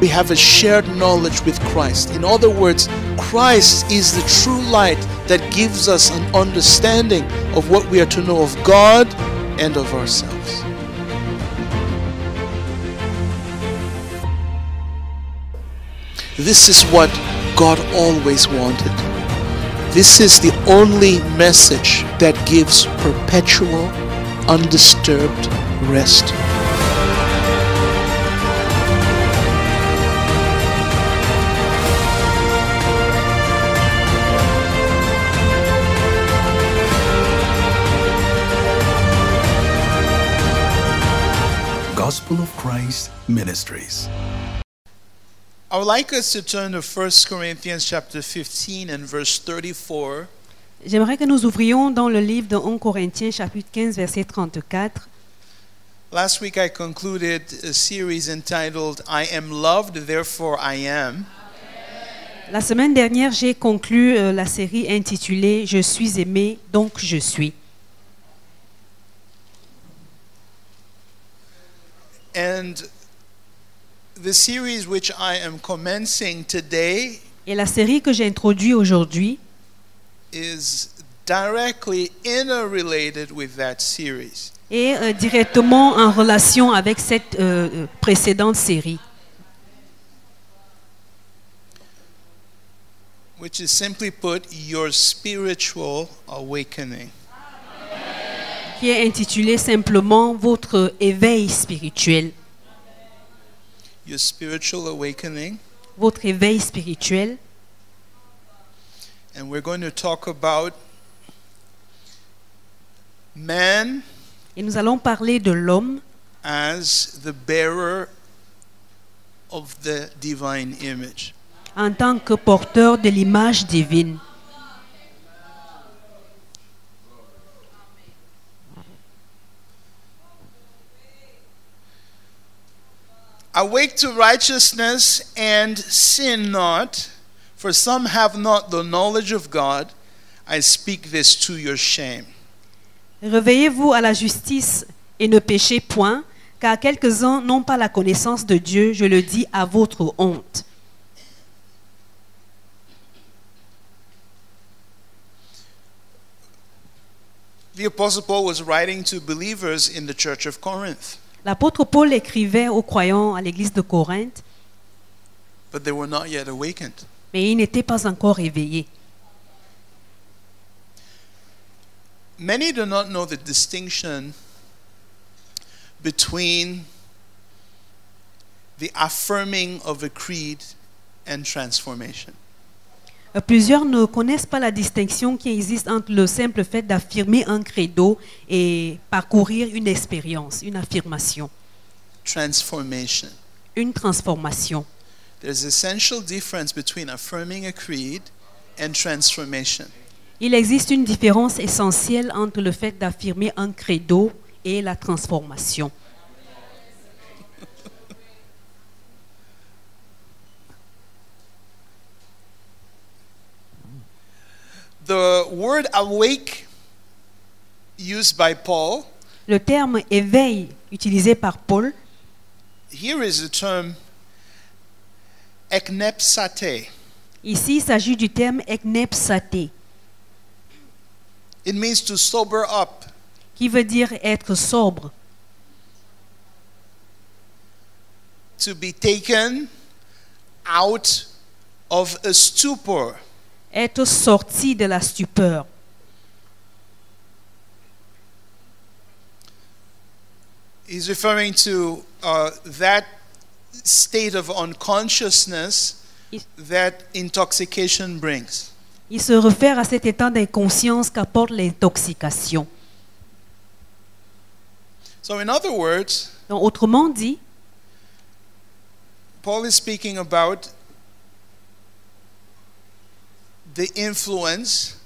we have a shared knowledge with Christ. In other words, Christ is the true light that gives us an understanding of what we are to know of God and of ourselves. This is what God always wanted. This is the only message that gives perpetual, undisturbed rest. Gospel of Christ Ministries. I would like us to turn to 1 Corinthians chapter 15 and verse 34. J'aimerais que nous ouvrions dans le livre de 1 Corinthiens chapitre 15 verset 34. Last week I concluded a series entitled I am loved, therefore I am. La semaine dernière, j'ai conclu la série intitulée Je suis aimé, donc je suis. And the series which I am commencing today Et la série que j'ai introduite aujourd'hui is directly interrelated with that series. est directement en relation avec cette précédente série, Which is simply put, your spiritual awakening. qui est intitulée simplement Votre éveil spirituel. Your spiritual awakening. Votre éveil spirituel. And we're going to talk about man Et nous allons parler de l'homme as the bearer of the divine image. en tant que porteur de l'image divine. Awake to righteousness and sin not, for some have not the knowledge of God. I speak this to your shame. Réveillez-vous à la justice et ne péchez point, car quelques-uns n'ont pas la connaissance de Dieu, je le dis à votre honte. The Apostle Paul was writing to believers in the church of Corinth, L'apôtre Paul écrivait aux croyants à l'église de Corinthe, but they were not yet awakened. mais ils n'étaient pas encore éveillés. Many do not know the distinction between the affirming of a creed and transformation. Plusieurs ne connaissent pas la distinction qui existe entre le simple fait d'affirmer un credo et parcourir une expérience, une affirmation, Transformation. une transformation. There's essential difference between affirming a creed and transformation. Il existe une différence essentielle entre le fait d'affirmer un credo et la transformation. The word awake used by Paul, Le terme éveil utilisé par Paul, here is the term eknepsate. ici il s'agit du terme eknepsate, It means to sober up, qui veut dire être sobre, to be taken out of a stupor. être sorti de la stupeur. He's referring to that state of unconsciousness that intoxication brings. Il se réfère à cet état d'inconscience qu'apporte l'intoxication. So in other words, Donc, autrement dit, Paul is speaking about the influence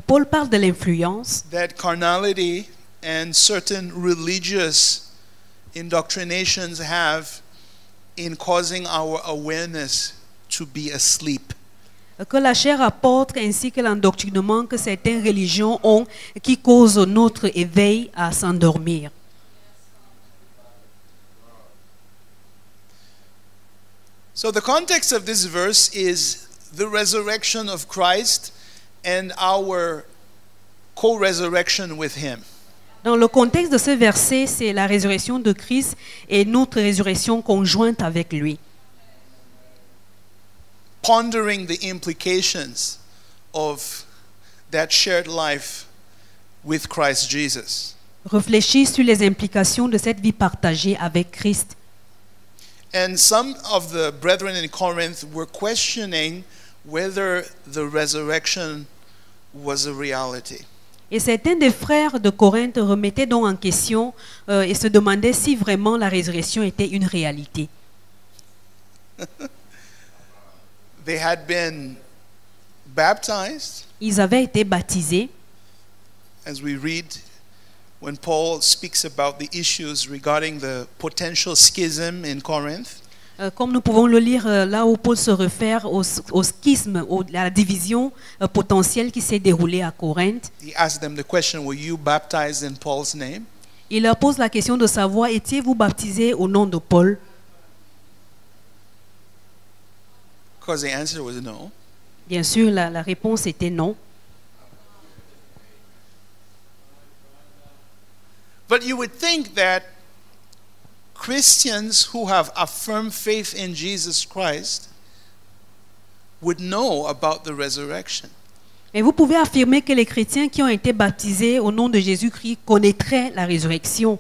Paul parle de l'influence that carnality and certain religious indoctrinations have in causing our awareness to be asleep. que la chair apporte ainsi que l'endoctrinement que certaines religions ont qui cause notre éveil à s'endormir. So the context of this verse is the resurrection of Christ and our co-resurrection with him. Dans le contexte de ce verset, c'est la résurrection de Christ et notre résurrection conjointe avec lui. Pondering the implications of that shared life with Christ Jesus. Réfléchir sur les implications de cette vie partagée avec Christ. And some of the brethren in Corinth were questioning whether the resurrection was a reality. Et certains des frères de Corinthe remettaient donc en question et se demandaient si vraiment la résurrection était une réalité. They had been baptized, Ils avaient été baptisés, as we read when Paul speaks about the issues regarding the potential schism in Corinth. comme nous pouvons le lire là où Paul se réfère au schisme, à la division potentielle qui s'est déroulée à Corinthe. He asked them the question, were you baptized in Paul's name? Il leur pose la question de savoir, étiez-vous baptisés au nom de Paul? Because the answer was no. Bien sûr, la réponse était non. But you would think that Christians who have a firm faith in Jesus Christ would know about the resurrection. Et vous pouvez affirmer que les chrétiens qui ont été baptisés au nom de Jésus-Christ connaîtraient la résurrection.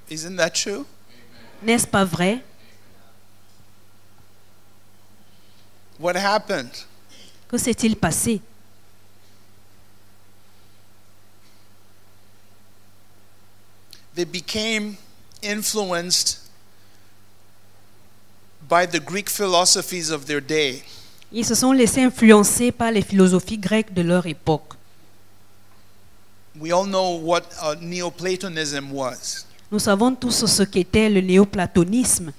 Isn't that true? N'est-ce pas vrai? What happened? Que s'est-il passé? They became influenced by the Greek philosophies of their day. Ils se sont laissés influencer par les philosophies grecques de leur époque. We all know what Neoplatonism was, Nous savons tous ce qu'était le néoplatonisme,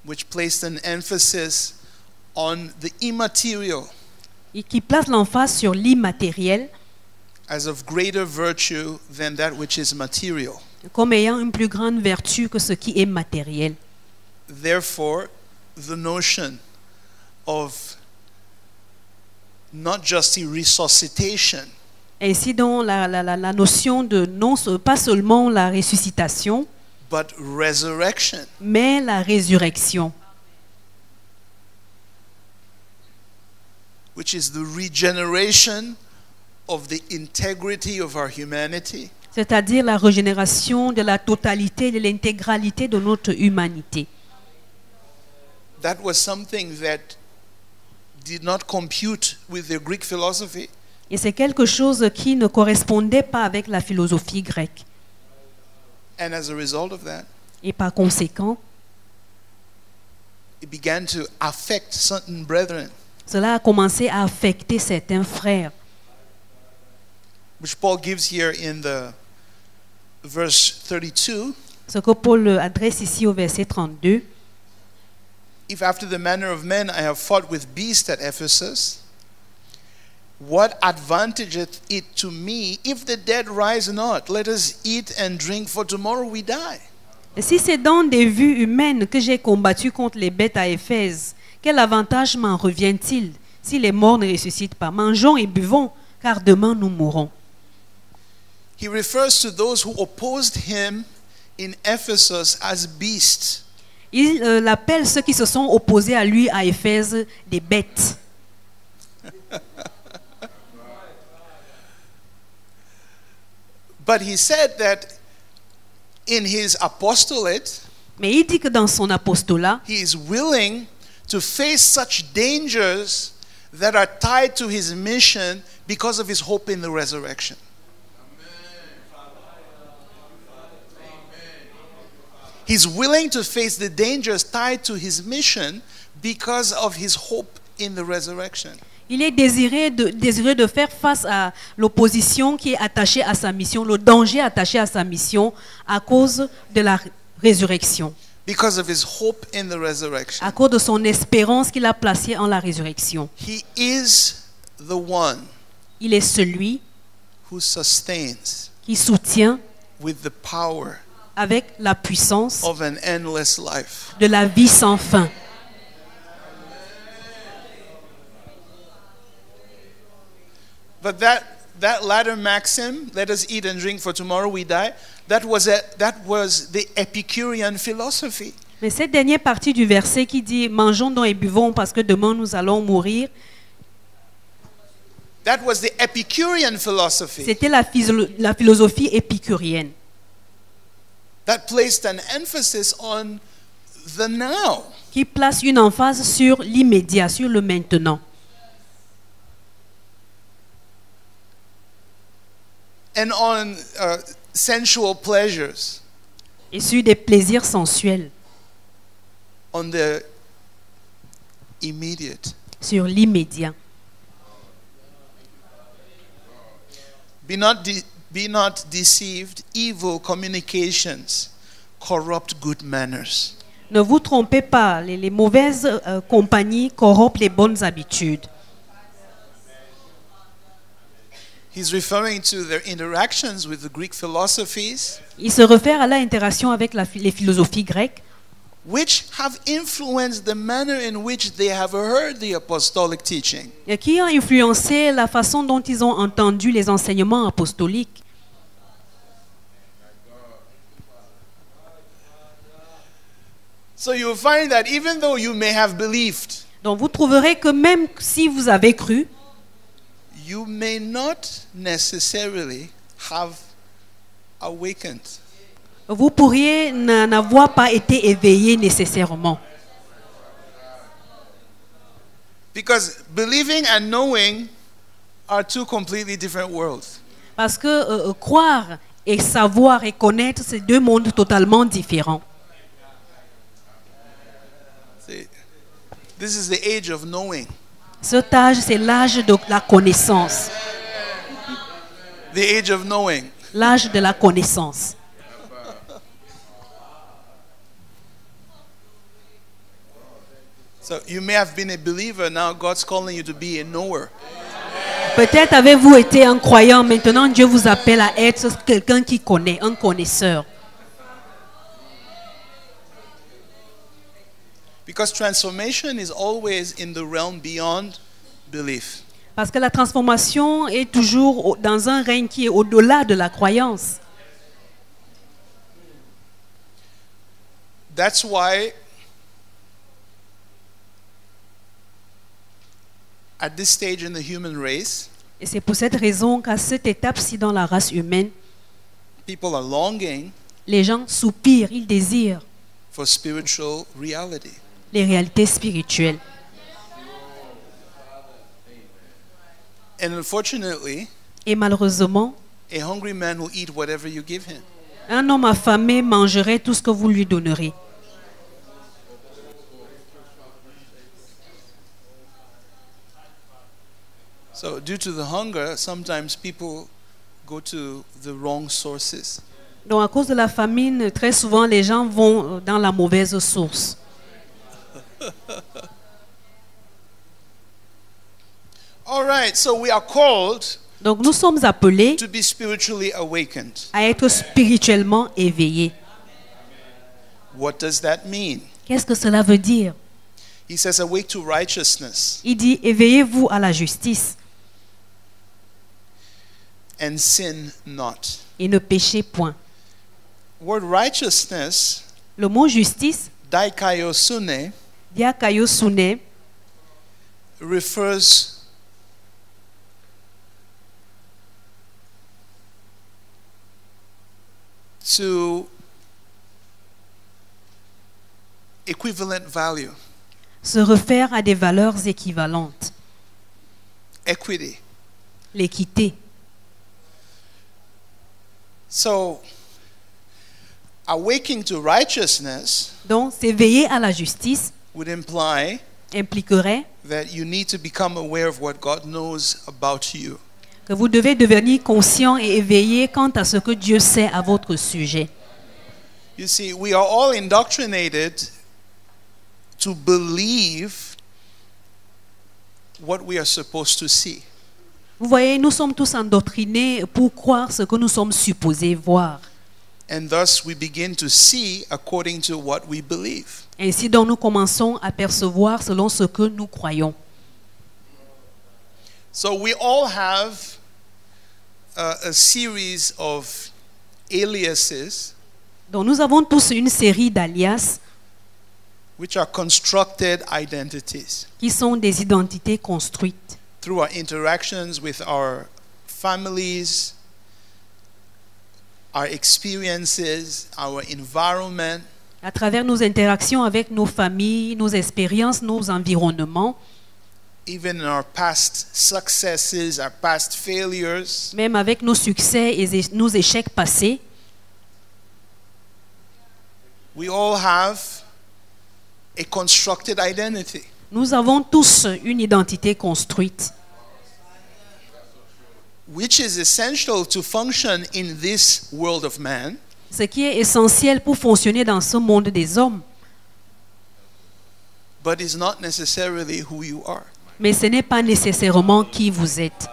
which placed an emphasis on the immaterial et qui place l'emphase sur l'immatériel as of greater virtue than that which is material. comme ayant une plus grande vertu que ce qui est matériel. Therefore, the notion of not just resuscitation, Ainsi donc la notion de non pas seulement la ressuscitation, but resurrection, mais la résurrection, which is the regeneration of the integrity of our humanity, c'est-à-dire la régénération de la totalité, de l'intégralité de notre humanité. that was something that did not compute with the Greek philosophy. Et c'est quelque chose qui ne correspondait pas avec la philosophie grecque. And as a result of that, Et par conséquent, it began to affect certain brethren, cela a commencé à affecter certains frères, which Paul gives here in the verse 32. ce que Paul adresse ici au verset 32. If after the manner of men I have fought with beasts at Ephesus, what advantageth it to me if the dead rise not? Let us eat and drink, for tomorrow we die. Et si c'est dans des vues humaines que j'ai combattu contre les bêtes à Éphèse, quel avantage m'en revient-il si les morts ne ressuscitent pas? Mangeons et buvons, car demain nous mourrons. He refers to those who opposed him in Ephesus as beasts. Il appelle ceux qui se sont opposés à lui à Éphèse des bêtes. But he said that in his apostolate, Mais il dit que dans son apostolat, he is willing to face such dangers that are tied to his mission because of his hope in the resurrection. He's willing to face the dangers tied to his mission because of his hope in the resurrection. il est désireux de faire face à l'opposition qui est attachée à sa mission, le danger attaché à sa mission à cause de la résurrection, Because of his hope in the resurrection. à cause de son espérance qu'il a placée en la résurrection. He is the one Il est celui who sustains qui soutient with the power avec la puissance of an endless life. de la vie sans fin. But that latter maxim, let us eat and drink for tomorrow we die, that was the Epicurean philosophy. Mais cette dernière partie du verset qui dit « Mangeons donc et buvons parce que demain nous allons mourir », That was the Epicurean philosophy c'était la philosophie épicurienne that placed an emphasis on the now. qui place une emphase sur l'immédiat, sur le maintenant. And on sensual pleasures, Et sur des plaisirs sensuels, on the immediate. sur l'immédiat. Be not deceived. Evil communications corrupt good manners. Ne vous trompez pas, les mauvaises compagnies corrompent les bonnes habitudes. He's referring to their interactions with the Greek philosophies, Il se réfère à l'interaction avec les philosophies grecques which have influenced the manner in which they have heard the apostolic teaching. et qui ont influencé la façon dont ils ont entendu les enseignements apostoliques. So you'll find that even though you may have believed, Donc vous trouverez que même si vous avez cru, you may not necessarily have awakened. vous pourriez n'avoir pas été éveillé nécessairement. Because believing and knowing are two completely different worlds. Parce que croire et savoir et connaître, c'est deux mondes totalement différents. See, this is the age of knowing. Cet âge, c'est l'âge de la connaissance. The age of knowing. L'âge de la connaissance. So you may have been a believer, now God's calling you to be a knower. Peut-être avez-vous été un croyant, maintenant Dieu vous appelle à être quelqu'un qui connaît, un connaisseur. Because transformation is always in the realm beyond belief. Parce que la transformation est toujours dans un règne qui est au-delà de la croyance. That's why at this stage in the human race, Et c'est pour cette raison qu'à cette étape-ci dans la race humaine, people are longing les gens soupirent, ils désirent for spiritual reality. les réalités spirituelles. And unfortunately, Et malheureusement, a hungry man will eat whatever you give him. un homme affamé mangerait tout ce que vous lui donnerez. So due to the hunger, sometimes people go to the wrong sources. Donc à cause de la famine, très souvent les gens vont dans la mauvaise source. All right, so we are called Donc nous sommes appelés to be spiritually awakened. à être spirituellement éveillés. What does that mean? Qu'est-ce que cela veut dire? He says, awake to righteousness Il dit, éveillez-vous à la justice and sin not. et ne péchez point. Word righteousness, Le mot justice, daikaiosune, diakaiosune, refers to equivalent value, se réfère à des valeurs équivalentes. equity. L'équité. So, awaking to righteousness Donc s'éveiller à la justice would imply impliquerait that you need to become aware of what God knows about you. que vous devez devenir conscient et éveillé quant à ce que Dieu sait à votre sujet. You see, we are all indoctrinated to believe what we are supposed to see. Vous voyez, nous sommes tous endoctrinés pour croire ce que nous sommes supposés voir. And thus we begin to see according to what we believe. Ainsi donc nous commençons à percevoir selon ce que nous croyons. So we all have a series of aliases Donc nous avons tous une série d'alias which are constructed identities qui sont des identités construites through our interactions with our families, our experiences, our environment, à travers nos interactions avec nos familles, nos expériences, nos environnements, even in our past successes, our past failures. même avec nos succès et nos échecs passés. We all have a constructed identity. Nous avons tous une identité construite, Which is essential to function in this world of man, ce qui est essentiel pour fonctionner dans ce monde des hommes, but is not necessarily who you are. mais ce n'est pas nécessairement qui vous êtes.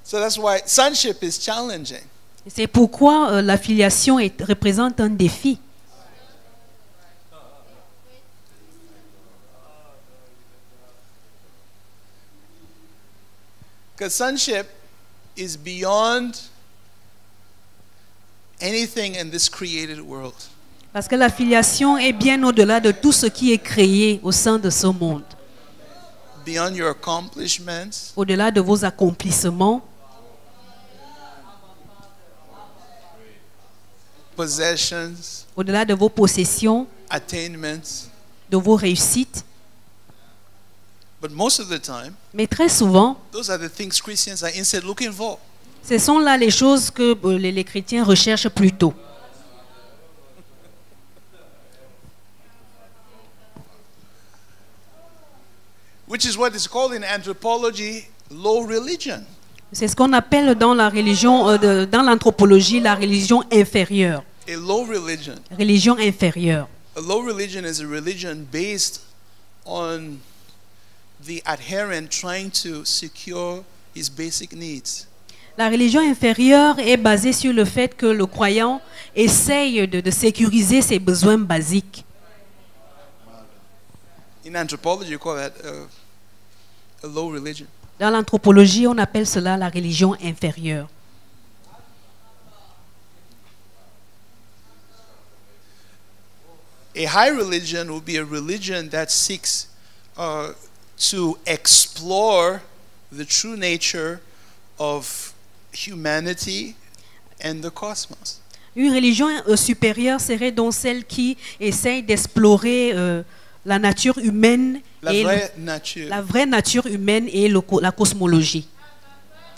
So that's why sonship is challenging. C'est pourquoi l'affiliation représente un défi. Because sonship is beyond anything in this created world. Parce que l'affiliation est bien au-delà de tout ce qui est créé au sein de ce monde. Beyond your accomplishments, Au-delà de vos accomplissements, possessions, au-delà de vos possessions, attainments. de vos réussites. But most of the time, Mais très souvent, those are the things Christians are instead looking for. ce sont là les choses que les chrétiens recherchent plutôt. Which is what is called in anthropology low religion. C'est ce qu'on appelle dans la religion, dans l'anthropologie, la religion inférieure. A low religion. Religion inférieure. A low religion is a religion based on the adherent trying to secure his basic needs. La religion inférieure est basée sur le fait que le croyant essaye de sécuriser ses besoins basiques. In anthropology, you call that a low religion. Dans l'anthropologie, on appelle cela la religion inférieure. A high religion will be a religion that seeks to explore the true nature of humanity and the cosmos. Une religion supérieure serait donc celle qui essaye d'explorer la nature humaine La et vraie nature la vraie nature humaine et la cosmologie,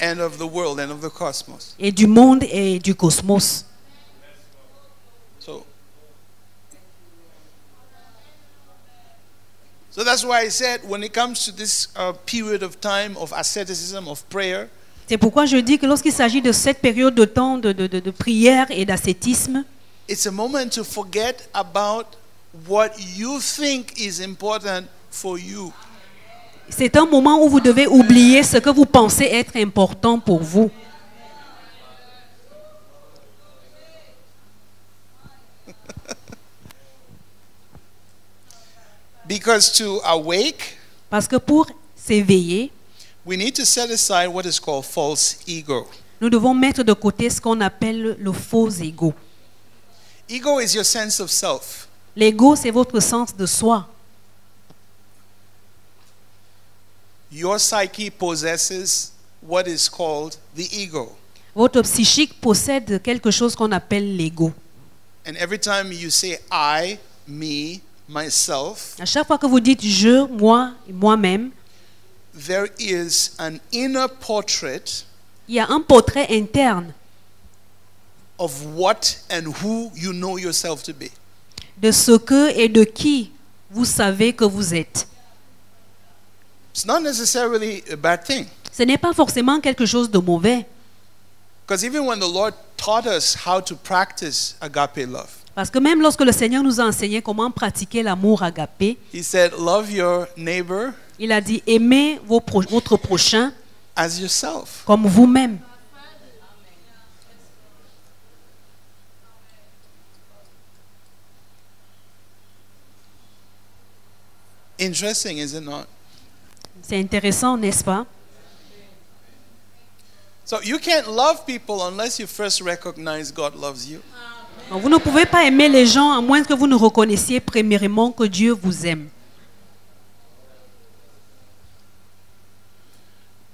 and of the world and of the cosmos. et du monde et du cosmos. So that's why I said when it comes to this period of time of asceticism, of prayer, C'est pourquoi je dis que lorsqu'il s'agit de cette période de temps de prière et d'ascétisme, it's a moment to forget about what you think is important for you. c'est un moment où vous devez oublier ce que vous pensez être important pour vous. Because to awake, Parce que pour s'éveiller, we need to set aside what is called false ego. nous devons mettre de côté ce qu'on appelle le faux ego. Ego is your sense of self. L'ego, c'est votre sens de soi. Your psyche possesses what is called the ego. Votre psychique possède quelque chose qu'on appelle l'ego. And every time you say I, me, myself, À chaque fois que vous dites je, moi, moi-même, there is an inner portrait il y a un portrait interne of what and who you know yourself to be. de ce que et de qui vous savez que vous êtes. It's not necessarily a bad thing. Ce n'est pas forcément quelque chose de mauvais. Because even when the Lord taught us how to practice agape love, Parce que même lorsque le Seigneur nous a enseigné comment pratiquer l'amour agapé, He said, love your neighbor il a dit aimez votre prochain as yourself. comme vous-même. Interesting, is it not? C'est intéressant, n'est-ce pas? So you can't love people unless you first recognize God loves you. Donc, vous ne pouvez pas aimer les gens à moins que vous ne reconnaissiez premièrement que Dieu vous aime.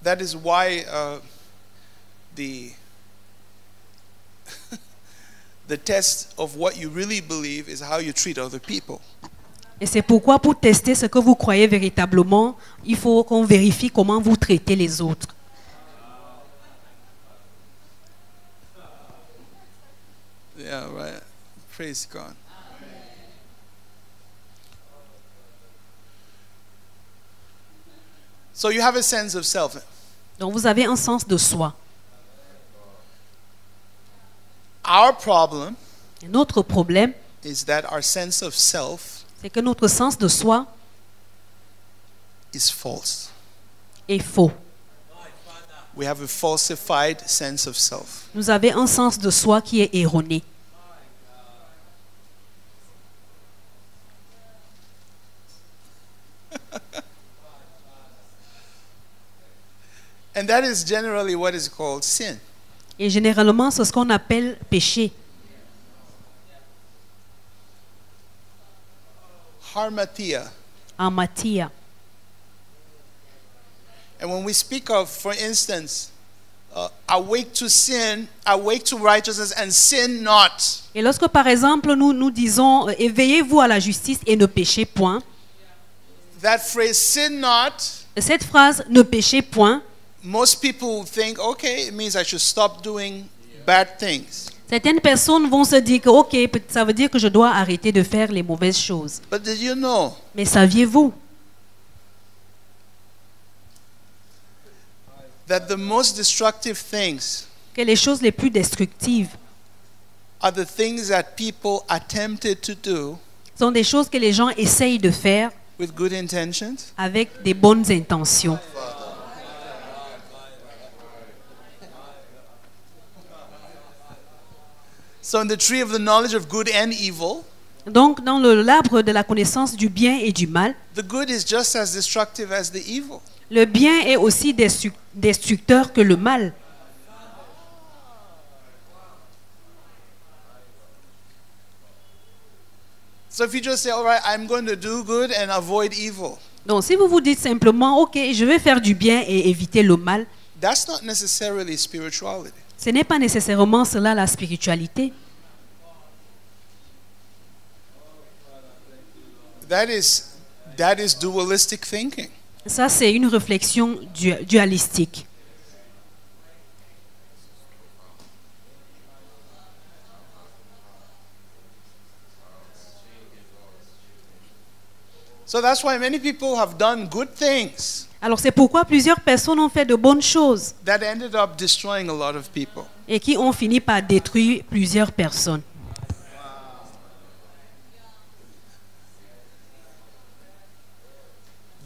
That is why the test of what you really believe is how you treat other people. Et c'est pourquoi, pour tester ce que vous croyez véritablement, il faut qu'on vérifie comment vous traitez les autres. Yeah, right. Praise God. So you have a sense of self. Donc vous avez un sens de soi. Our problem Et notre problème, is that our sense of self c'est que notre sens de soi is false. est faux. We have a falsified sense of self. Nous avons un sens de soi qui est erroné. And that is generally what is called sin. Et généralement, c'est ce qu'on appelle péché. Harmatia. En matière. And when we speak of, for instance, awake to sin, awake to righteousness, and sin not. Et lorsque, par exemple, nous disons « Éveillez-vous à la justice et ne péchez point », That phrase, sin not, cette phrase « Ne péchez point », most people think, okay, it means I should stop doing bad things. certaines personnes vont se dire que « Ok, ça veut dire que je dois arrêter de faire les mauvaises choses. But did you know » Mais saviez-vous that the most destructive things que les choses les plus destructives are the things that people attempted to do sont des choses que les gens essayent de faire with good intentions? avec des bonnes intentions. So in the tree of the knowledge of good and evil, Donc, dans l'arbre de la connaissance du bien et du mal, the good is just as destructive as the evil. le bien est aussi destructeur que le mal. So if you just say, all right, I'm going to do good and avoid evil, Donc, si vous vous dites simplement, ok, je vais faire du bien et éviter le mal, that's not necessarily spirituality. ce n'est pas nécessairement cela la spiritualité. That is dualistic thinking. Ça, c'est une réflexion dualistique. So that's why many people have done good things Alors, c'est pourquoi plusieurs personnes ont fait de bonnes choses that ended up destroying a lot of people. et qui ont fini par détruire plusieurs personnes.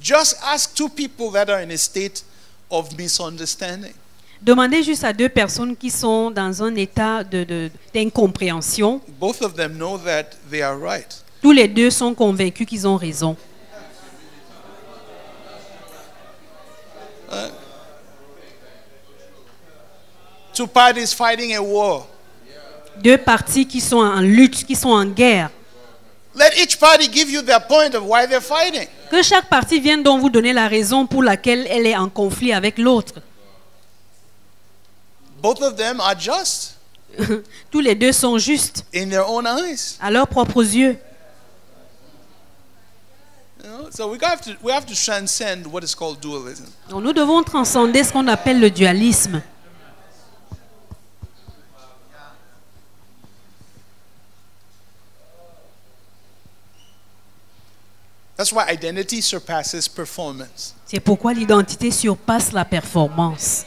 Just ask two people that are in a state of misunderstanding. Demandez juste à deux personnes qui sont dans un état d'incompréhension. Both of them know that they are right. Tous les deux sont convaincus qu'ils ont raison. Two parties fighting a war. Deux parties qui sont en lutte, qui sont en guerre. Let each party give you their point of why they're fighting. Que chaque partie vienne donc vous donner la raison pour laquelle elle est en conflit avec l'autre. Both of them are just Tous les deux sont justes in their own eyes. à leurs propres yeux. You know? So we have to transcend what is called dualism. Donc nous devons transcender ce qu'on appelle le dualisme. That's why identity surpasses performance. C'est pourquoi l'identité surpasse la performance.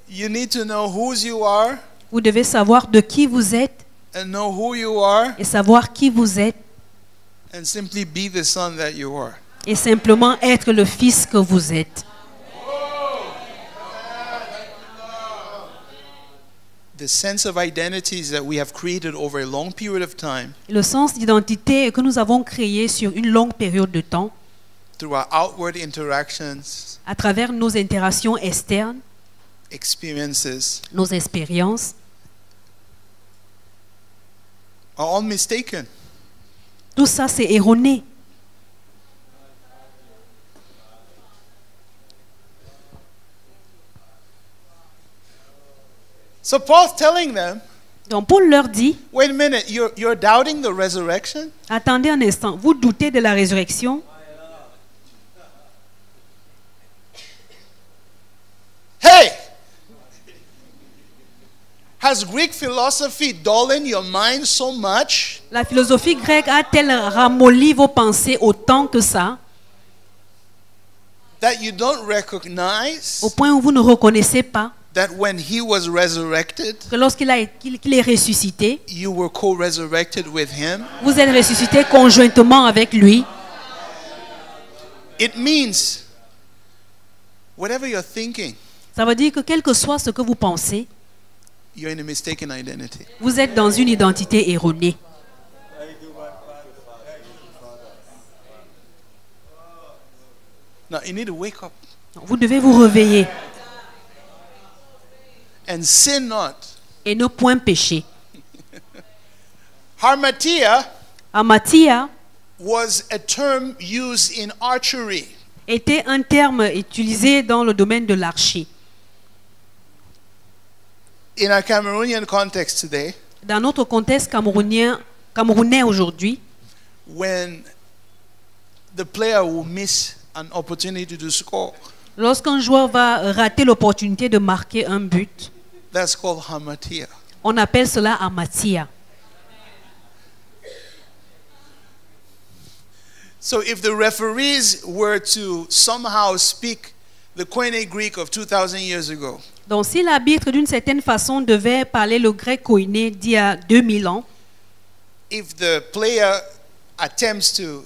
You need to know whose you are Vous devez savoir de qui vous êtes and know who you are et savoir qui vous êtes and simply be the son that you are. et simplement être le fils que vous êtes. the sense of identities that we have created over a long period of time Le sens d'identité que nous avons créé sur une longue période de temps, through our outward interactions, à travers nos interactions externes, experiences, nos expériences, are all mistaken. tout ça c'est erroné. So Paul's telling them, Donc Paul leur dit, wait a minute, you're doubting the resurrection? attendez un instant, vous doutez de la résurrection? Hey! Has Greek philosophy dulled your mind so much La philosophie grecque a-t-elle ramolli vos pensées autant que ça, that you don't recognize au point où vous ne reconnaissez pas that when he was resurrected, que lorsqu'il qu'il est ressuscité, you were co-resurrected with him? vous êtes ressuscité conjointement avec lui? It means whatever you're thinking, Ça veut dire que quel que soit ce que vous pensez, you're in a mistaken identity. vous êtes dans une identité erronée. Now you need to wake up Donc, vous devez vous réveiller and sin not. et ne point pécher. Harmatia Amathia was a term used in archery. était un terme utilisé dans le domaine de l'archer. In our Cameroonian context today, Dans notre contexte camerounais aujourd'hui, when the player will miss an opportunity to score, lorsqu'un joueur va rater l'opportunité de marquer un but, that's called harmatia. on appelle cela amathia. So if the referees were to somehow speak the Koine Greek of 2,000 years ago, Donc si l'arbitre d'une certaine façon devait parler le grec koiné d'il y a 2000 ans, if the player attempts to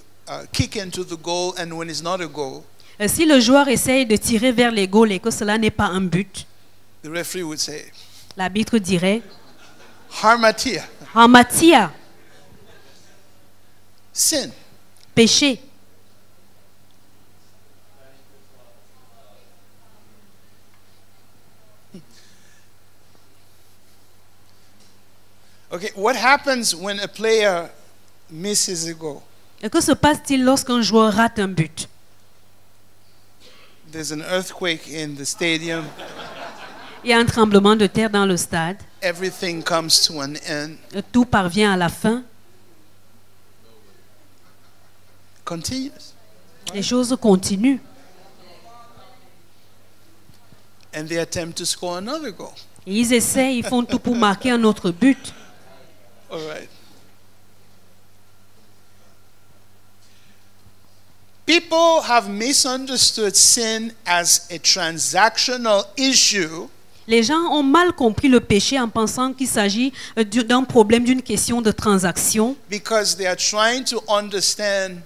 kick into the goal and when it's not a goal, si le joueur essaye de tirer vers les goals et que cela n'est pas un but, the referee would say, l'arbitre dirait harmatia, amathia, sin. péché. Okay, what happens when a player misses a goal? Et que se passe-t-il lorsqu'un joueur rate un but? There's an earthquake in the stadium. Il y a un tremblement de terre dans le stade. Everything comes to an end. Tout parvient à la fin. Continues. Les choses continuent. And they attempt to score another goal. Et ils essaient, ils font tout pour marquer un autre but. All right. People have misunderstood sin as a transactional issue Les gens ont mal compris le péché en pensant qu'il s'agit d'un problème, d'une question de transaction, because they are trying to understand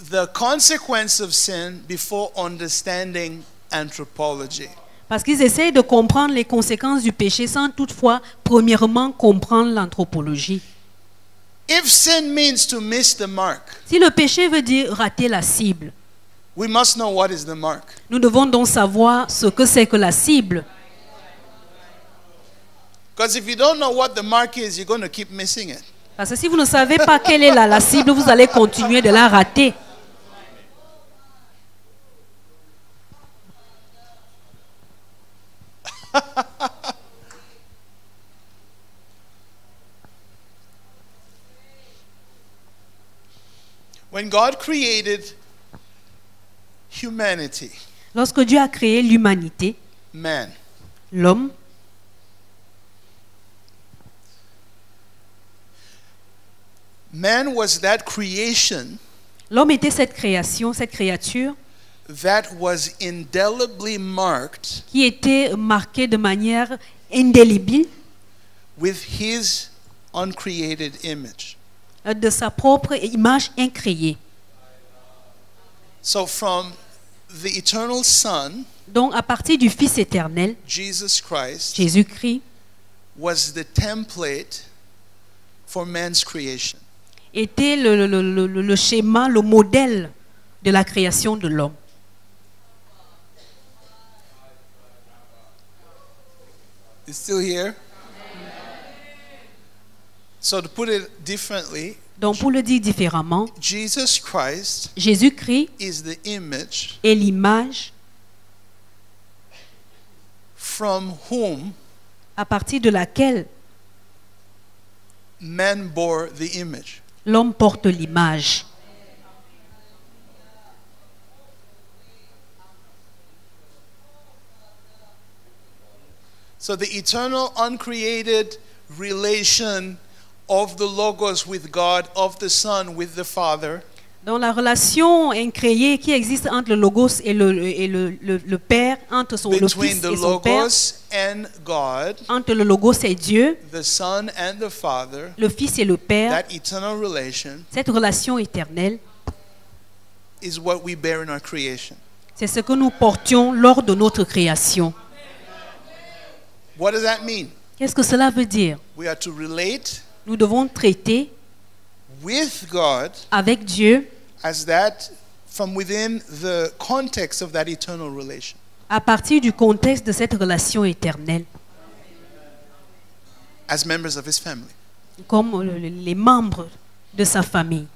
the consequence of sin before understanding anthropology. parce qu'ils essayent de comprendre les conséquences du péché sans toutefois, premièrement, comprendre l'anthropologie. If sin means to miss the mark, Si le péché veut dire rater la cible, we must know what is the mark. nous devons donc savoir ce que c'est que la cible. Because if you don't know what the mark is, you're going to keep missing it. Parce que si vous ne savez pas quelle est la cible, vous allez continuer de la rater. When God created humanity, Lorsque Dieu a créé l'humanité, man, l'homme, man was that creation l'homme était cette création, cette créature that was indelibly marked qui était marquée de manière indélébile with his uncreated image. de sa propre image incréée. So from the eternal Son, Donc à partir du Fils éternel, Jesus Christ, Jésus-Christ, was the template for man's creation. était le schéma, le modèle de la création de l'homme. It's still here? So to put it differently, Donc pour le dire différemment, Jesus Christ Jésus-Christ is the image est l'image from whom à partir de laquelle man bore the image. l'homme porte l'image. So the eternal, uncreated relation of the Logos with God, of the Son with the Father, Dans la relation incréée qui existe entre le Logos et le Père, entre le between Fils the et son Père, Logos and God, entre le Logos et Dieu, the Son and the Father, le Fils et le Père, that eternal relation cette relation éternelle, is what we bear in our creation. c'est ce que nous portions lors de notre création. What does that mean? Qu'est-ce que cela veut dire? We are to relate Nous devons traiter with God avec Dieu as that from within the context of that eternal relation. à partir du contexte de cette relation éternelle, As members of his family. comme les membres de sa famille.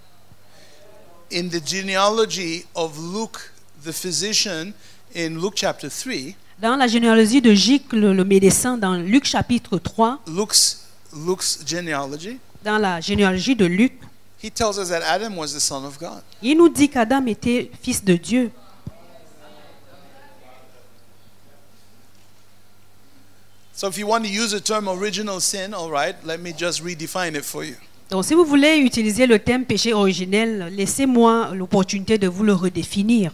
In the genealogy of Luke, the physician, in Luke chapter 3, Dans la généalogie de Luc, le médecin, dans Luc chapitre 3, Luke's genealogy, dans la généalogie de Luc, he tells us that Adam was the son of God. il nous dit qu'Adam était fils de Dieu. So if you want to use the term original sin, all right, let me just redefine it for you. Donc si vous voulez utiliser le terme péché originel, laissez-moi l'opportunité de vous le redéfinir.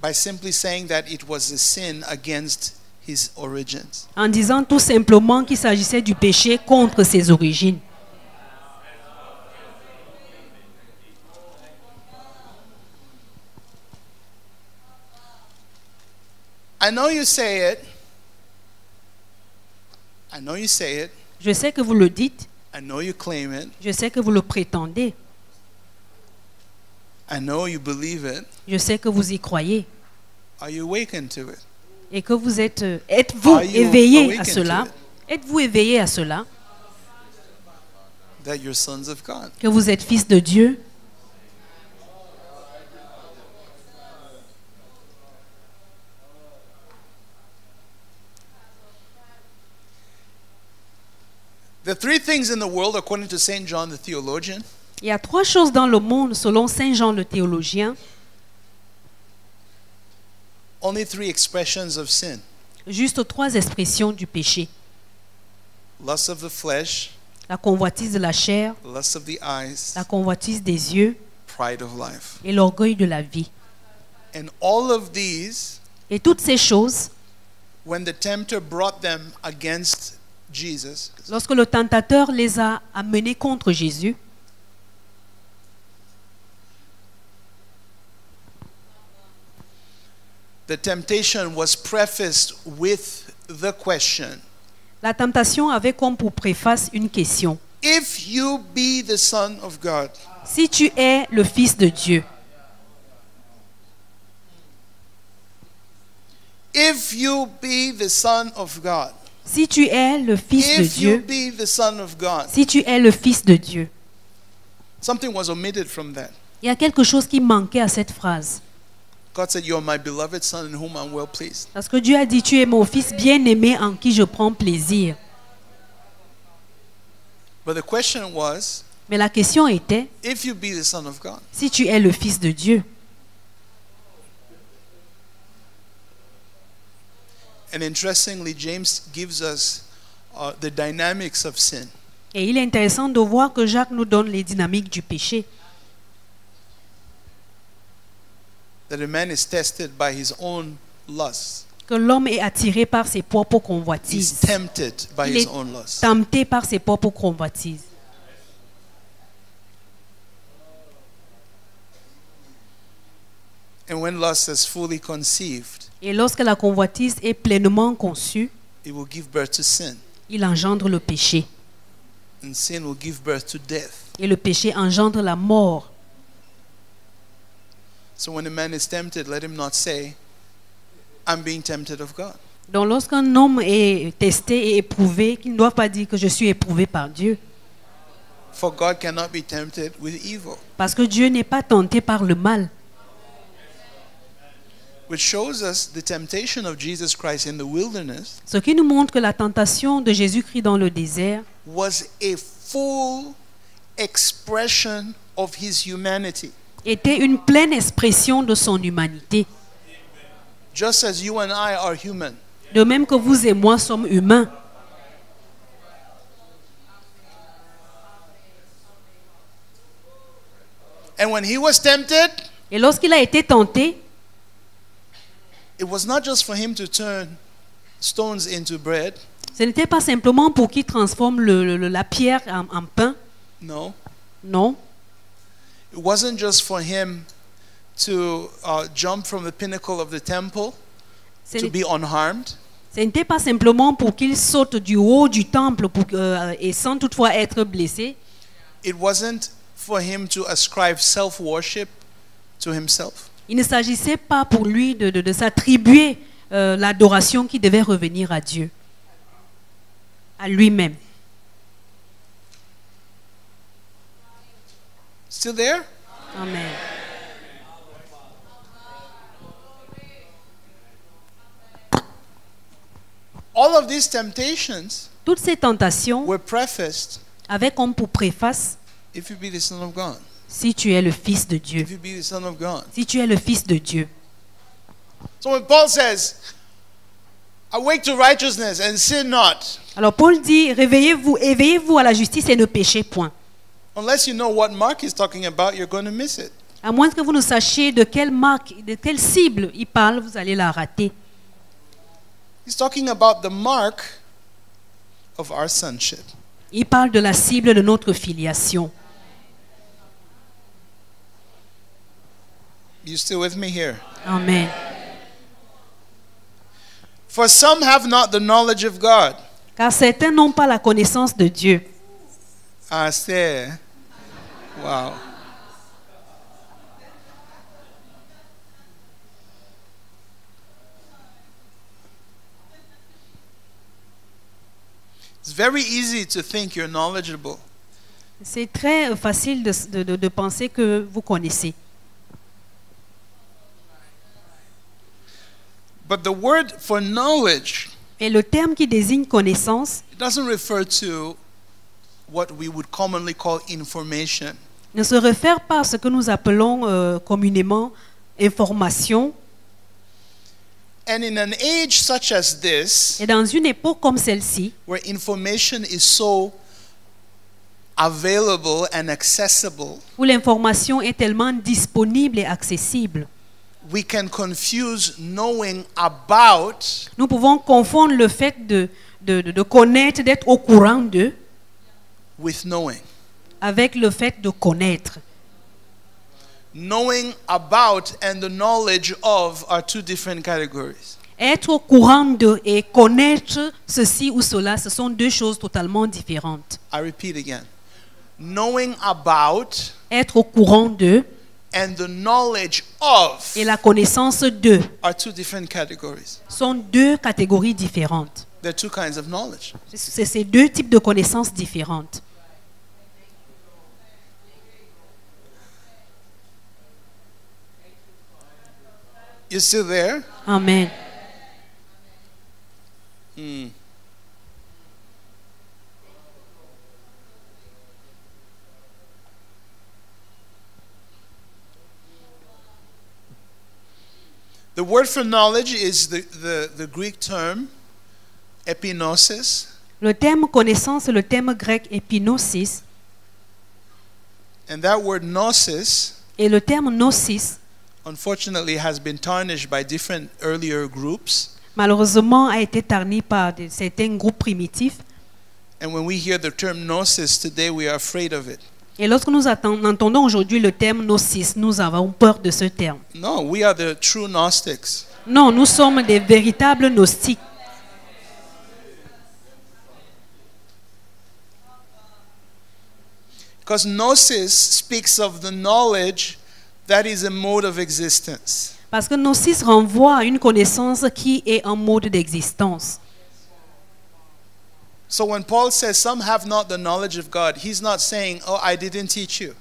By simply saying that it was a sin against his origins. En disant tout simplement qu'il s'agissait du péché contre ses origines. I know you say it. I know you say it. Je sais que vous le dites, I know you claim it. je sais que vous le prétendez, I know you believe it. je sais que vous y croyez Are you awakened to it? et que vous êtes-vous Are you éveillé à awakened cela? to it? Êtes-vous éveillé à cela? That you're sons of God. Que vous êtes fils de Dieu? The three things in the world, according to St. John the theologian, Il y a trois choses dans le monde, selon Saint Jean le théologien, only three expressions of sin: juste trois expressions du péché. lust of the flesh, La convoitise de la chair, lust of the eyes, la convoitise des yeux pride of life. et l'orgueil de la vie. And all of these, Et toutes ces choses, when the tempter brought them against Jesus, lorsque le tentateur les a amenés contre Jésus, the temptation was prefaced with the question: la tentation avait comme pour préface une question. if you be the Son of God, Si tu es le Fils de Dieu, if you be the Son of God, si tu es le Fils de if you Dieu, be the Son of God, si tu es le Fils de Dieu, something was omitted from that. il y a quelque chose qui manquait à cette phrase. God said, "You are my beloved Son in whom I'm well pleased." Parce que Dieu a dit, tu es mon Fils bien-aimé en qui je prends plaisir. But the question was, Mais la question était, if you be the Son of God, si tu es le Fils de Dieu. and interestingly, James gives us the dynamics of sin. Et il est intéressant de voir que Jacques nous donne les dynamiques du péché. That a man is tested by his own lust. Que l'homme est attiré par ses propres He's convoitises. tempted by Il his est own lust. tenté par ses propres convoitises. And when lust is fully conceived, Et lorsque la convoitise est pleinement conçue, it will give birth to sin. il engendre le péché. And sin will give birth to death. Et le péché engendre la mort. So when a man is tempted, let him not say, I'm being tempted of God. Donc lorsqu'un homme est testé et éprouvé, qu'il ne doit pas dire que je suis éprouvé par Dieu. For God cannot be tempted with evil. Parce que Dieu n'est pas tenté par le mal. Which shows us the temptation of Jesus Christ in the wilderness Ce qui nous montre que la tentation de Jésus-Christ dans le désert was a full expression of his humanity. était une pleine expression de son humanité. Just as you and I are human. De même que vous et moi sommes humains. And when he was tempted, Et lorsqu'il a été tenté, it was not just for him to turn stones into bread. ce n'était pas simplement pour qu'il transforme la pierre en pain. No. Non. It wasn't just for him to jump from the pinnacle of the temple Ce to be unharmed. n'était pas simplement pour qu'il saute du haut du temple et sans toutefois être blessé. It wasn't for him to ascribe self-worship to himself. Il ne s'agissait pas pour lui de s'attribuer l'adoration qui devait revenir à Dieu, à lui-même. Still there? Amen. All of these temptations Toutes ces tentations were prefaced, avaient comme pour préface: if you be the Son of God. si tu es le Fils de Dieu. If you be the Son of God. Si tu es le Fils de Dieu. So when Paul says, awake to righteousness and sin not, Alors Paul dit: réveillez-vous, éveillez-vous à la justice et ne péchez point. unless you know what mark he's talking about, you're going to miss it. À moins que vous ne sachiez de quelle marque, de quelle cible il parle, vous allez la rater. He's talking about the mark of our sonship. Il parle de la cible de notre filiation. You still with me here? Amen. For some have not the knowledge of God. Car certains n'ont pas la connaissance de Dieu. I say, wow. It's very easy to think you're knowledgeable. C'est très facile de penser que vous connaissez. But the word for knowledge, Et le terme qui désigne connaissance it doesn't refer to what we would commonly call information. ne se réfère pas à ce que nous appelons communément information. And in an age such as this, Et dans une époque comme celle-ci, where information is so available and accessible, où l'information est tellement disponible et accessible, we can confuse knowing about nous pouvons confondre le fait de connaître, d'être au courant de, with knowing. avec le fait de connaître. Knowing about and the knowledge of are two different categories. Être au courant de et connaître ceci ou cela, ce sont deux choses totalement différentes. I repeat again. Knowing about Être au courant de and the knowledge of et la connaissance de are two different categories. sont deux catégories différentes. There are two kinds of knowledge. C'est ces deux types de connaissances différentes. You still there? Amen. The word for knowledge is the Greek term epinosis, Le terme connaissance est le terme grec epinosis and that word gnosis et le terme gnosis unfortunately has been tarnished by different earlier groups. malheureusement a été tarni par certains groupes primitifs. And when we hear the term gnosis today, we are afraid of it. Et lorsque nous entendons aujourd'hui le terme gnosis, nous avons peur de ce terme. No, we are the true Gnostics. Non, nous sommes des véritables gnostiques. Because gnosis speaks of the knowledge that is a mode of existence. Parce que gnosis renvoie à une connaissance qui est un mode d'existence. So when Paul says some have not the knowledge of God, he's not saying, oh, I didn't teach you.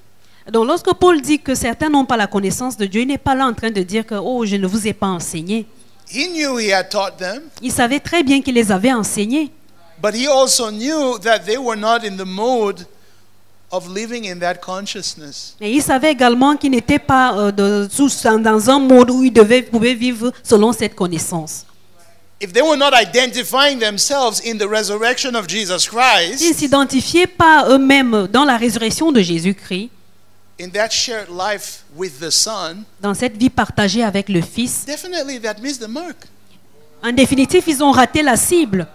Donc lorsque Paul dit que certains n'ont pas la connaissance de Dieu, il n'est pas là en train de dire que oh, je ne vous ai pas enseigné. He knew he had taught them, Il savait très bien qu'il les avait enseignés. but he also knew that they were not in the mode of living in that consciousness. Et il savait également qu'ils n'étaient pas dans un mode où ils pouvaient vivre selon cette connaissance. If they were not identifying themselves in the resurrection of Jesus Ils ne Christ, s'identifiaient pas eux-mêmes dans la résurrection de Jésus-Christ, in that shared life with the Son, dans cette vie partagée avec le Fils. definitely that missed the mark. En définitive, ils ont raté la cible.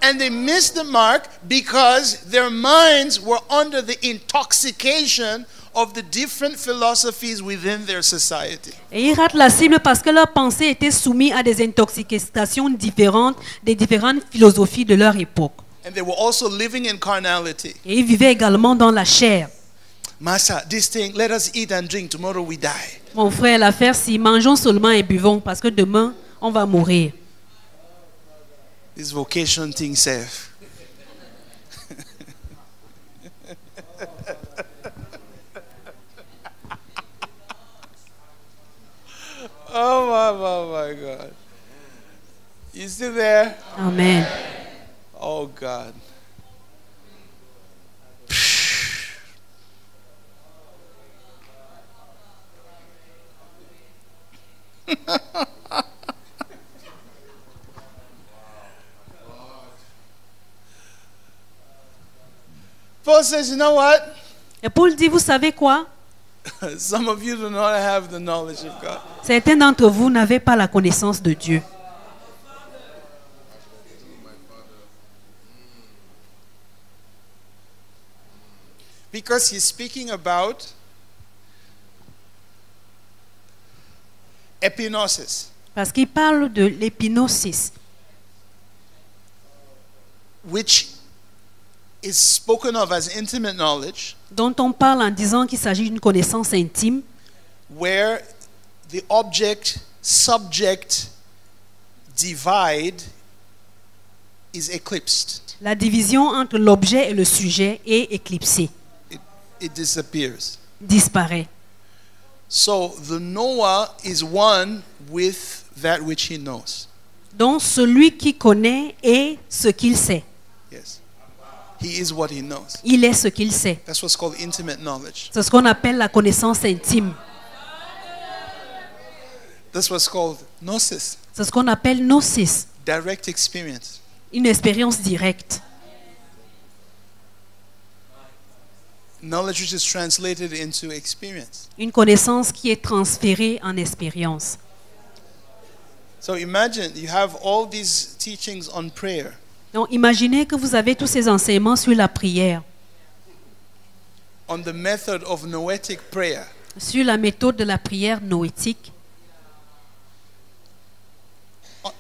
And they missed the mark because their minds were under the intoxication of the different philosophies within their society. Et ils ratent la cible parce que leurs pensées étaient soumises à des intoxications différentes des différentes philosophies de leur époque. And they were also living in carnality. Et ils vivaient également dans la chair. Master, this thing, let us eat and drink, tomorrow we die. Mon frère, l'affaire, si mangeons seulement et buvons parce que demain, on va mourir. This vocation thing safe. Oh my God. You still there? Amen. Oh God. Paul says, you know what? Et Paul dit, vous savez quoi? Some of you do not have the knowledge of God. Certains d'entre vous n'avaient pas la connaissance de Dieu. Because he's speaking about epinosis, Parce qu'il parle de l'épinosis, which is spoken of as intimate knowledge, dont on parle en disant qu'il s'agit d'une connaissance intime, where the object-subject divide is eclipsed. la division entre l'objet et le sujet est éclipsée, It disappears. disparaît. So the knower is one with that which he knows. Donc celui qui connaît est ce qu'il sait. Yes. He is what he knows. Il est ce qu'il sait. That's what's called intimate knowledge. C'est ce qu'on appelle la connaissance intime. That's what's called gnosis, C'est ce qu'on appelle gnosis, direct experience. une expérience directe. Knowledge which is translated into experience. Une connaissance qui est transférée en expérience. So imagine you have all these teachings on prayer, Donc imaginez que vous avez tous ces enseignements sur la prière, on the method of noetic prayer, sur la méthode de la prière noétique,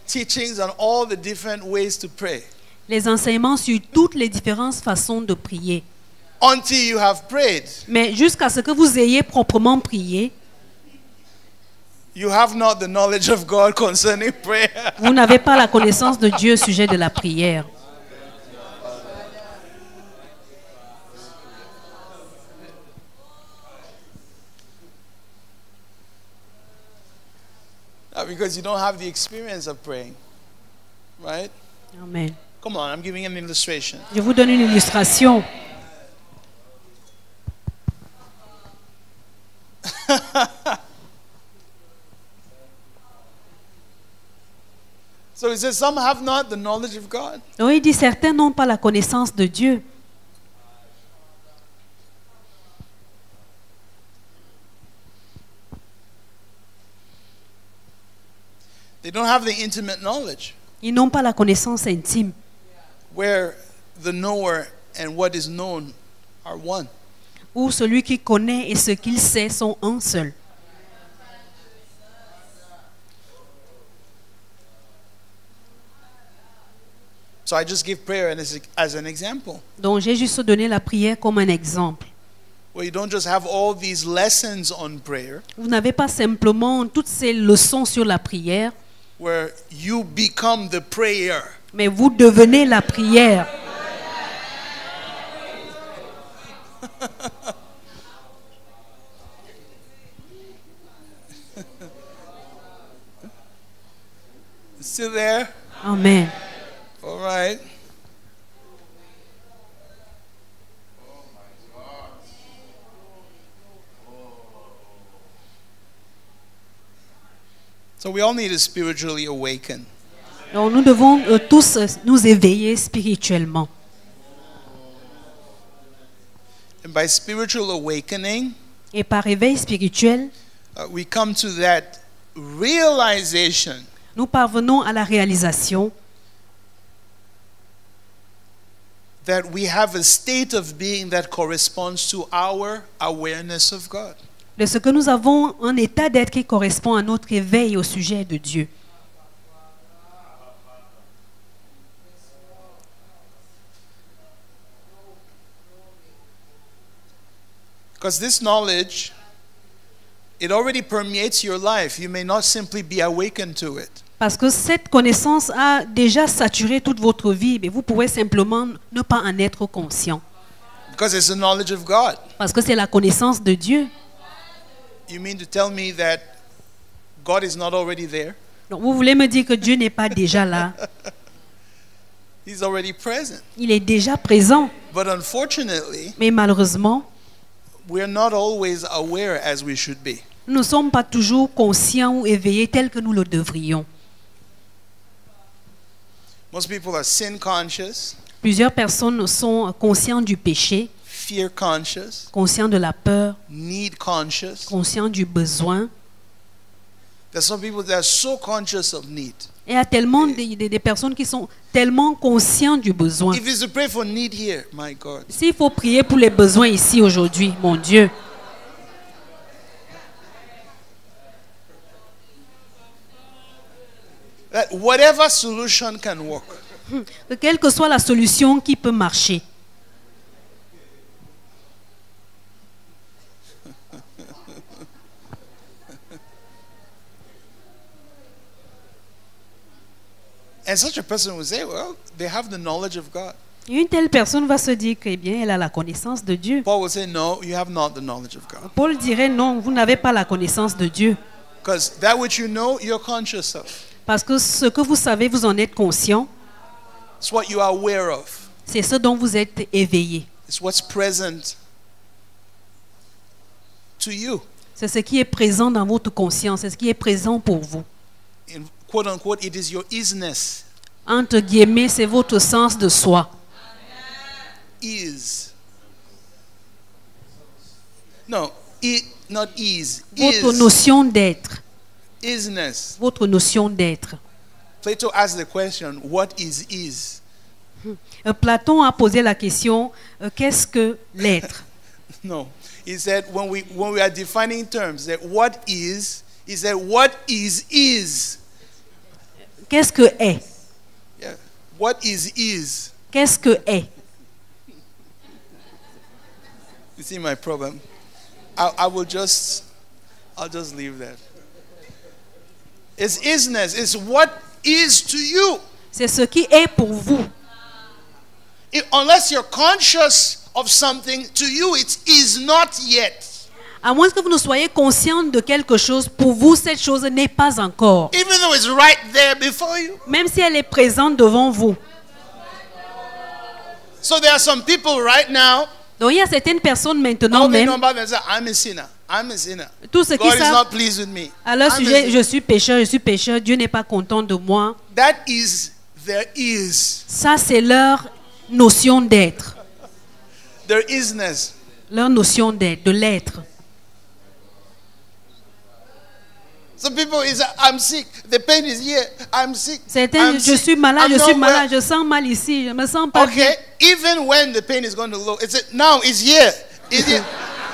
teachings on all the different ways to pray. les enseignements sur toutes les différentes façons de prier. Until you have prayed, Mais jusqu'à ce que vous ayez proprement prié, you have not the knowledge of God concerning prayer. vous n'avez pas la connaissance de Dieu au sujet de la prière. Not because you don't have the experience of praying, right? Amen. Come on, I'm giving an illustration. Je vous donne une illustration. So he says, some have not the knowledge of God. Donc il dit, certains n'ont pas la connaissance de Dieu. They don't have the intimate knowledge Ils n'ont pas la connaissance intime, where the knower and what is known are one. où celui qui connaît et ce qu'il sait sont un seul. So I just give prayer as an example, Donc j'ai juste donné la prière comme un exemple. where you don't just have all these lessons on prayer, Vous n'avez pas simplement toutes ces leçons sur la prière, where you become the prayer. mais vous devenez la prière. Still there? Amen. All right. So we all need to spiritually awaken. Donc nous devons tous nous éveiller spirituellement. And by spiritual awakening, Et par éveil spirituel, we come to that realization nous parvenons à la réalisation that we have a state of being that corresponds to our awareness of God. de ce que nous avons un état d'être qui correspond à notre éveil au sujet de Dieu. Because this knowledge, it already permeates your life. You may not simply be awakened to it. Parce que cette connaissance a déjà saturé toute votre vie, mais vous pouvez simplement ne pas en être conscient. Because it's the knowledge of God. Parce que c'est la connaissance de Dieu. You mean to tell me that God is not already there? Donc vous voulez me dire que Dieu n'est pas déjà là. He's already present. Il est déjà présent. But unfortunately, Mais malheureusement, we're not always aware as we should be. nous ne sommes pas toujours conscients ou éveillés tels que nous le devrions. Most people are sin conscious, Plusieurs personnes sont conscients du péché, fear conscious, conscients de la peur, need conscious. conscients du besoin. There's some people that are so conscious of need. Et il y a tellement des personnes qui sont tellement conscients du besoin. If it's to pray for need here, my God. S'il faut prier pour les besoins ici aujourd'hui, mon Dieu, That whatever solution can work. que quelle que soit la solution qui peut marcher, And such a person will say, well, they have the knowledge of God. une telle personne va se dire que, eh bien, elle a la connaissance de Dieu. Paul will say, no, you have not the knowledge of God. Paul dirait non, vous n'avez pas la connaissance de Dieu. Because that which you know, you're conscious of. Parce que ce que vous savez, vous en êtes conscient. It's what you are aware of. C'est ce dont vous êtes éveillé. It's what's present to you. C'est ce qui est présent dans votre conscience. C'est ce qui est présent pour vous. In quote unquote, it is your isness. Entre guillemets, c'est votre sens de soi. Is. No, not is. Votre Is. notion d'être. Isness. Votre notion d'être. Plato asked the question, what is? Platon a posé la question, qu'est-ce que l'être? No. He said when we are defining terms, that what is, he said what is. Qu'est-ce que est? Yeah. What is. Qu'est-ce que est? You see my problem? I'll just leave that. It's isness. It's what is to you. C'est ce qui est pour vous. Unless you're conscious of something, to you it is not yet. À moins que vous ne soyez conscient de quelque chose, pour vous, cette chose n'est pas encore. Even though it's right there before you. Même si elle est présente devant vous. So there are some people right now. Donc il y a certaines personnes maintenant All they même, know about them say, I'm a sinner. I'm a sinner. tout ce qui God is savent not pleased with me. à leur I'm a sujet, sinner. je suis pécheur, Dieu n'est pas content de moi. That is there is. Ça, c'est leur notion d'être. There isness. Leur notion d'être, de l'être. Some people is I'm sick. The pain is here. I'm sick. Certains, I'm je sick. suis malade, I'm je suis not malade, well. je sens mal ici, je me sens pas bien. Okay, even when the pain is going to low, it's now it's here. It's here.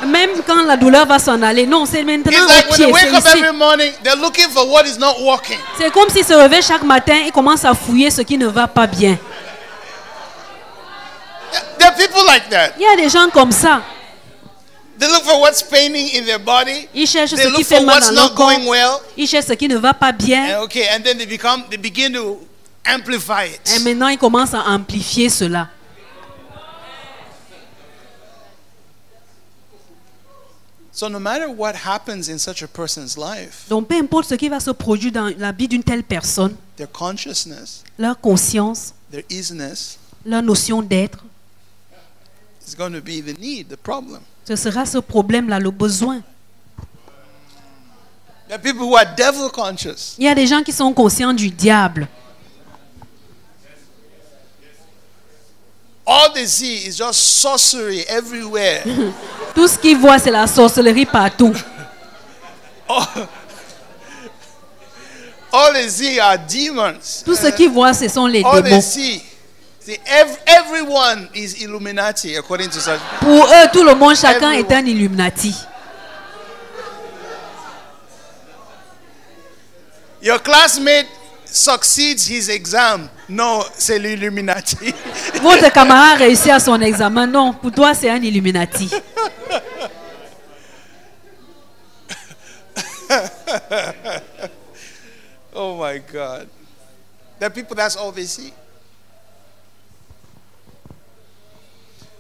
Même quand la douleur va s'en aller, non, c'est maintenant It's like au when they pied, wake up c'est ici. every morning, they're looking for what is not working. C'est comme s'ils se réveillent chaque matin et commencent à fouiller ce qui ne va pas bien. are people like that. Il y a des gens comme ça. They look for what's paining in their body. Ils cherchent They ce qui look fait for mal what's dans leur not corps. going well. Ils cherchent ce qui ne va pas bien. And then they begin to amplify Et it. maintenant, ils commencent à amplifier cela. So no matter what happens in such a person's life, Donc, peu importe ce qui va se produire dans la vie d'une telle personne, their consciousness, leur conscience, their isness, leur notion d'être, is going to be the need, the problem. ce sera ce problème-là, le besoin. There are people who are devil conscious. Il y a des gens qui sont conscients du diable. All they see is just sorcery everywhere. Tout ce qu'ils voient, c'est la sorcellerie partout. All they see are demons. Tout ce qu'ils voient, ce sont les All they démons. see, everyone is Illuminati according to such. Pour eux, tout le monde, chacun Everyone. est un Illuminati. Your classmate succeeds his exam. No, c'est l'Illuminati. Votre camarade réussit à son examen. Non, pour toi, c'est un Illuminati. Oh my God. There are people, that's all they see.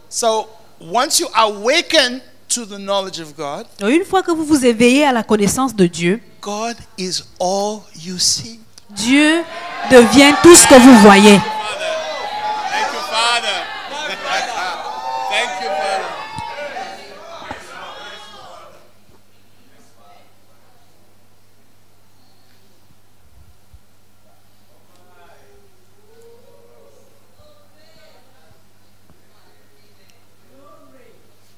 So, once you awaken to the knowledge of God, Donc, une fois que vous vous éveillez à la connaissance de Dieu, God is all you see. Dieu devient tout ce que vous voyez. Thank you, Father. Thank you, Father.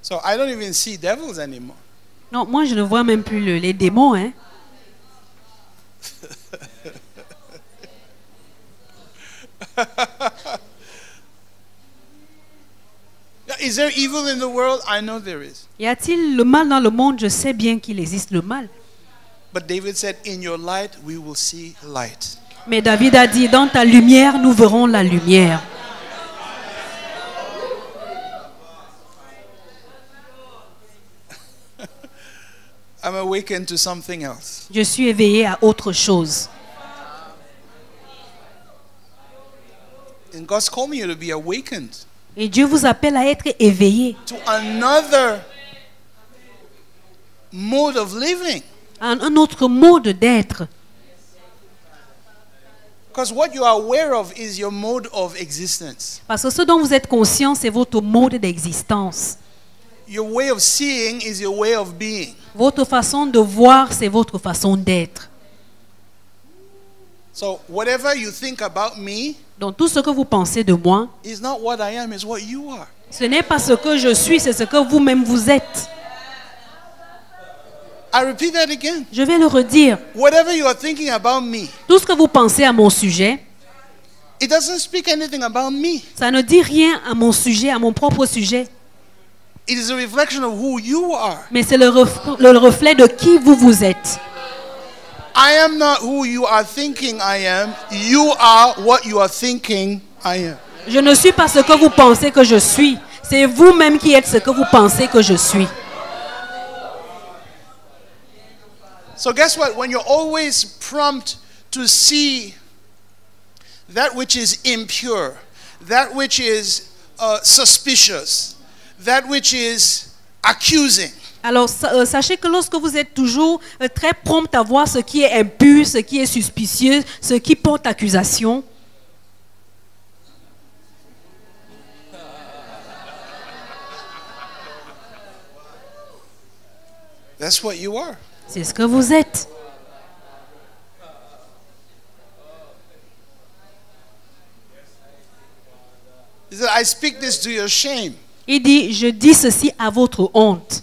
So I don't even see devils anymore. Non, moi, je ne vois même plus les démons. Hein. Is there evil in the world? I know there is. Y a-t-il le mal dans le monde? Je sais bien qu'il existe le mal. But David said, in your light, we will see light. Mais David a dit, dans ta lumière, nous verrons la lumière. I'm awakened to something else. Je suis éveillé à autre chose. And God's calling you to be awakened Et Dieu vous appelle à être éveillé to another mode of living. à un autre mode d'être. Because what you are aware of is your mode of existence. Parce que ce dont vous êtes conscient, c'est votre mode d'existence. Your way of seeing is your way of being. Votre façon de voir, c'est votre façon d'être. So whatever you think about me Donc tout ce que vous pensez de moi, is not what I am, it's what you are. ce n'est pas ce que je suis, c'est ce que vous-même vous êtes. I repeat that again. Je vais le redire. Whatever you are thinking about me, Tout ce que vous pensez à mon sujet, it doesn't speak anything about me. ça ne dit rien à mon sujet, à mon propre sujet. It is a reflection of who you are. Mais c'est le reflet de qui vous êtes. I am not who you are thinking I am. You are what you are thinking I am. Je ne suis pas ce que vous pensez que je suis. C'est vous-même qui êtes ce que vous pensez que je suis. So guess what? When you're always prompt to see that which is impure, that which is suspicious, that which is accusing, Alors, sachez que lorsque vous êtes toujours très prompt à voir ce qui est impur, ce qui est suspicieux, ce qui porte accusation, that's what you are. c'est ce que vous êtes. He said, I speak this to your shame. Il dit, je dis ceci à votre honte.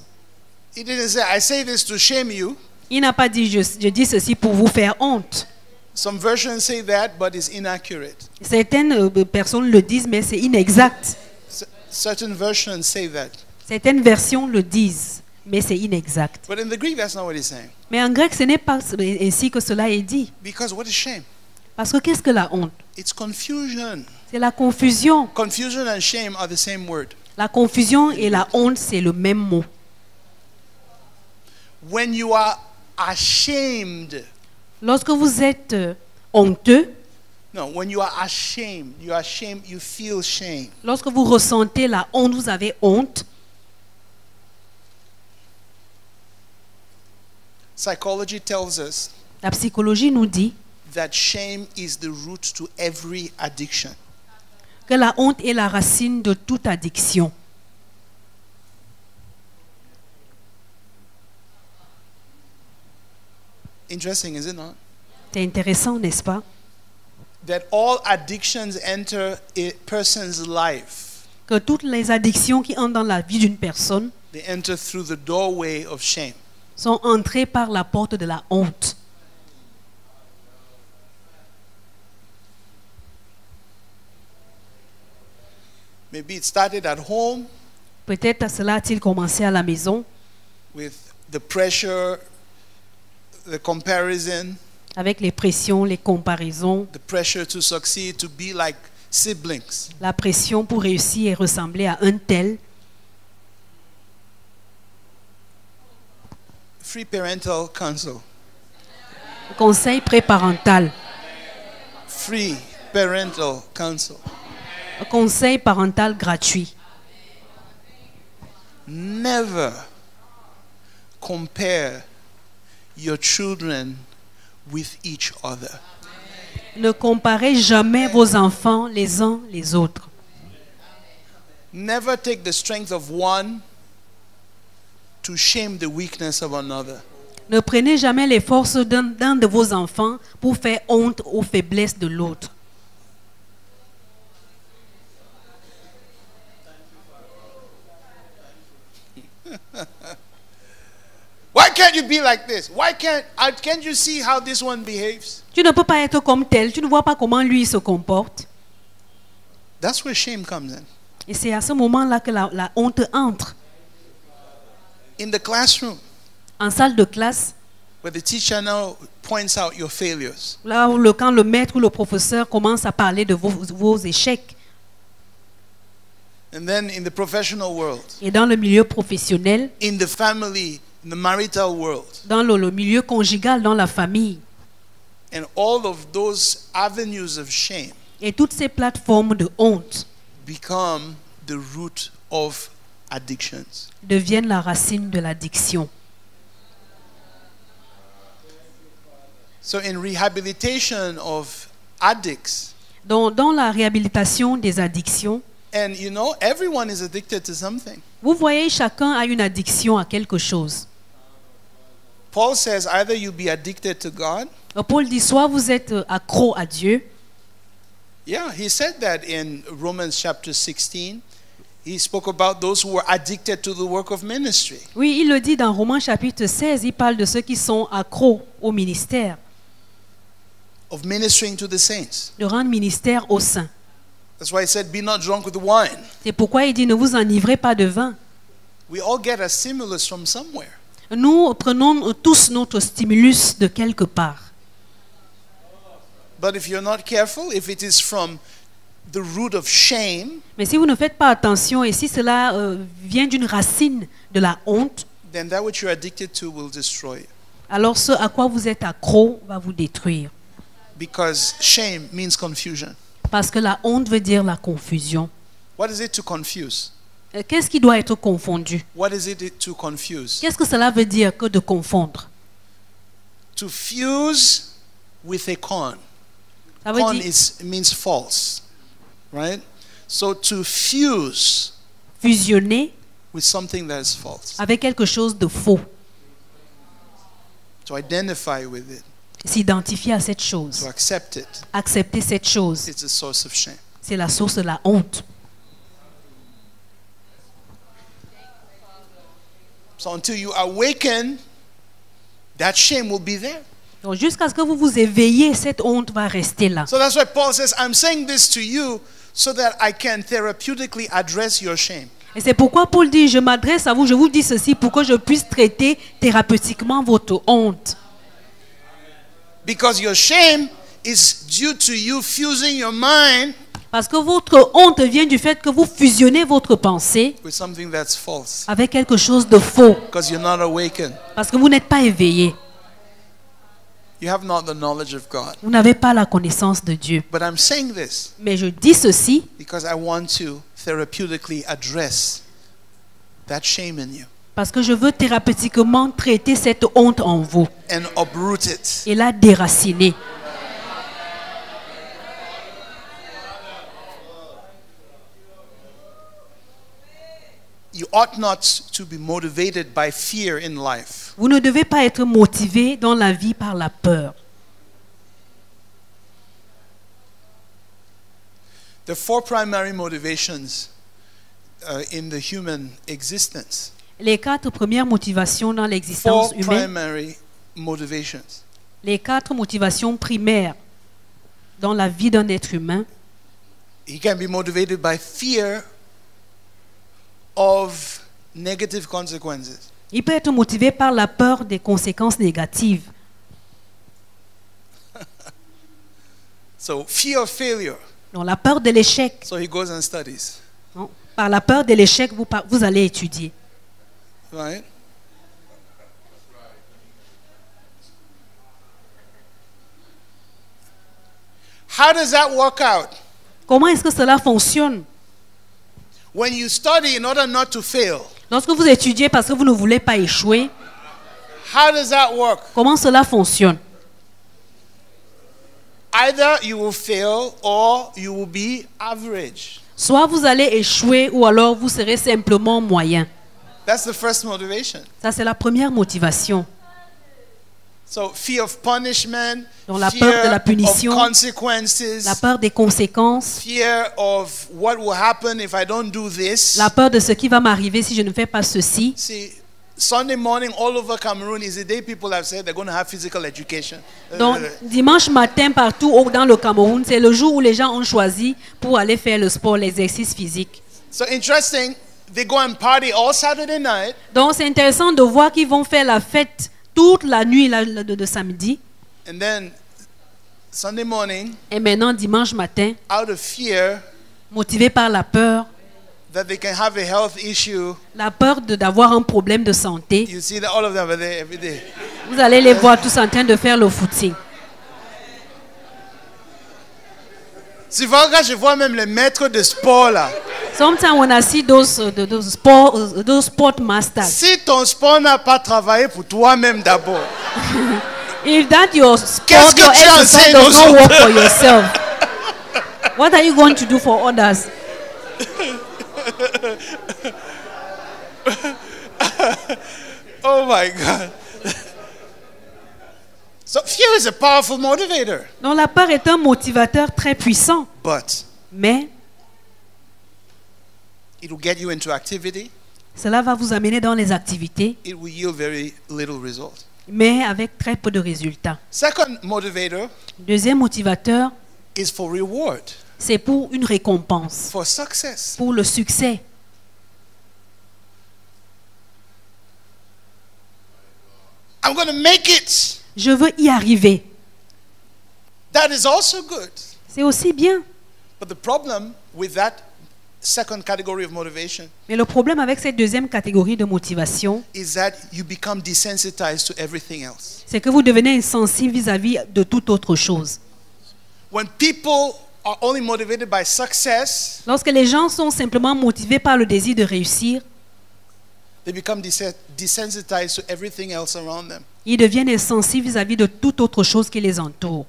He didn't say, I say this to shame you. Il n'a pas dit, je dis ceci pour vous faire honte. Some versions say that, but it's inaccurate. Certaines personnes le disent, mais c'est inexact. Certain versions say that. Certaines versions le disent, mais c'est inexact. But in the Greek, that's not what he's saying. Mais en grec, ce n'est pas ainsi que cela est dit. Because what is shame? Parce que qu'est-ce que la honte? It's confusion. C'est la confusion. Confusion and shame are the same word. La confusion et la honte, c'est le même mot. When you are ashamed, Lorsque vous êtes honteux, no, when you are ashamed, you feel shame. lorsque vous ressentez la honte, vous avez honte. Psychology tells us La psychologie nous dit that shame is the root to every addiction. que la honte est la racine de toute addiction. Interesting, is it not? C'est intéressant, n'est-ce pas? That all addictions enter a person's life. Que toutes les addictions qui entrent dans la vie d'une personne They enter through the doorway of shame. sont entrées par la porte de la honte. Maybe it started at home Peut-être cela a-t-il commencé à la maison with the pressure, the comparison, avec les pressions, les comparaisons, the pressure to succeed, to be like siblings. la pression pour réussir et ressembler à un tel. Free parental counsel. Conseil préparental. Free parental counsel. Conseil parental gratuit. Never compare your children with each other. Ne comparez jamais vos enfants les uns les autres. Never take the strength of one to shame the weakness of another. Ne prenez jamais les forces d'un de vos enfants pour faire honte aux faiblesses de l'autre. Why can't you be like this? Why can't you see how this one behaves? Tu ne peux pas être comme tel. Tu ne vois pas comment lui se comporte. That's where shame comes in. Et c'est à ce moment-là que la honte entre. In the classroom, En salle de classe, where the teacher now points out your failures. là où quand le maître ou le professeur commence à parler de vos échecs. And then in the professional world, Et dans le milieu professionnel, in the family, in the marital world, dans le milieu conjugal, dans la famille. and all of those avenues of shame Et toutes ces plateformes de honte become the root of addictions. deviennent la racine de l'addiction. So in rehabilitation of addicts, Dans la réhabilitation des addictions, and you know, everyone is addicted to something. vous voyez, chacun a une addiction à quelque chose. Paul says either you be addicted to God. Paul dit, soit vous êtes accro à Dieu. Yeah, he said that in Romans chapter 16. He spoke about those who were addicted to the work of ministry. Oui, il le dit dans Romains chapitre 16, il parle de ceux qui sont accros au ministère, Of ministering to the saints. de rendre ministère aux saints. That's why he said, be not drunk with wine. C'est pourquoi il dit, ne vous enivrez pas de vin. We all get a stimulus from somewhere. Nous prenons tous notre stimulus de quelque part. But if you're not careful, if it is from the root of shame, Mais si vous ne faites pas attention et si cela vient d'une racine de la honte, then that which you're addicted to will destroy you. alors ce à quoi vous êtes accro va vous détruire. Because shame means confusion. Parce que la honte veut dire la confusion. What is it to confuse? Qu'est-ce qui doit être confondu? What is it to confuse? Qu'est-ce que cela veut dire que de confondre? To fuse with a con. Ça veut Con dire means false, right? So to fuse fusionner with something that is false, avec quelque chose de faux. to identify with it, S'identifier à cette to chose. accept it, Accepter cette chose, it's a source of shame. c'est la source de la honte. So until you awaken, that shame will be there. Donc jusqu'à ce que vous vous éveillez, cette honte va rester là. So that's why Paul says, I'm saying this to you so that I can therapeutically address your shame. Et c'est pourquoi Paul dit, je m'adresse à vous, je vous dis ceci pour que je puisse traiter thérapeutiquement votre honte. Because your shame is due to you fusing your mind Parce que votre honte vient du fait que vous fusionnez votre pensée with something that's false. avec quelque chose de faux. Because you're not awakened. Parce que vous n'êtes pas éveillé. You have not the knowledge of God. Vous n'avez pas la connaissance de Dieu. But I'm saying this Mais je dis ceci because I want to therapeutically address that shame in you parce que je veux thérapeutiquement traiter cette honte en vous and uproot it. et la déraciner. You ought not to be motivated by fear in life. Vous ne devez pas être motivé dans la vie par la peur. There are four primary motivations in the human existence. Les 4 premières motivations dans l'existence Four humaine, primary motivations. les 4 motivations primaires dans la vie d'un être humain. He can be motivated by fear of negative consequences. Il peut être motivé par la peur des conséquences négatives. So fear of failure. Donc la peur de l'échec. So he goes and studies. Non, par la peur de l'échec, vous allez étudier. Right? How does that work out? Comment est-ce que cela fonctionne? When you study in order not to fail, Lorsque vous étudiez parce que vous ne voulez pas échouer, how does that work? comment cela fonctionne? Either you will fail or you will be average. Soit vous allez échouer ou alors vous serez simplement moyen. That's the first motivation. Ça, c'est la première motivation. So fear of punishment, Donc la peur de la punition, of consequences, la peur des conséquences, fear of what will happen if I don't do this. la peur de ce qui va m'arriver si je ne fais pas ceci. See, Sunday morning all over Cameroon is the day people have said they're going to have physical education. Donc, dimanche matin, partout dans le Cameroun, c'est le jour où les gens ont choisi pour aller faire le sport, l'exercice physique. So interesting, they go and party all Saturday night. Donc, c'est intéressant de voir qu'ils vont faire la fête toute la nuit de samedi. And then Sunday morning, Et maintenant, dimanche matin, out of fear motivés par la peur that they can have a health issue, d'avoir un problème de santé, you see that all of them are there every day. vous allez les voir tous en train de faire le footing. Souvent, quand je vois même les maîtres de sport là, Sometimes when I see those sport masters, si ton sport n'a pas travaillé pour toi-même d'abord, if that your sport, Qu'est-ce que your tu exercise enseignes does aux not work autres? for yourself, what are you going to do for others? oh my God. So fear is a powerful motivator, Donc la peur est un motivateur très puissant, but mais it will get you into activity. cela va vous amener dans les activités, It will yield very little result. mais avec très peu de résultats. Second motivator Deuxième motivateur, is for reward, c'est pour une récompense, for success. pour le succès. I'm going to make it. Je veux y arriver. That is also good. C'est aussi bien. But the problem with that second category of motivation Mais le problème avec cette deuxième catégorie de motivation, is that you become desensitized to everything else. c'est que vous devenez insensible vis-à-vis de toute autre chose. When people are only motivated by success, Lorsque les gens sont simplement motivés par le désir de réussir, they become desensitized to everything else around them. ils deviennent insensibles vis-à-vis de toute autre chose qui les entoure.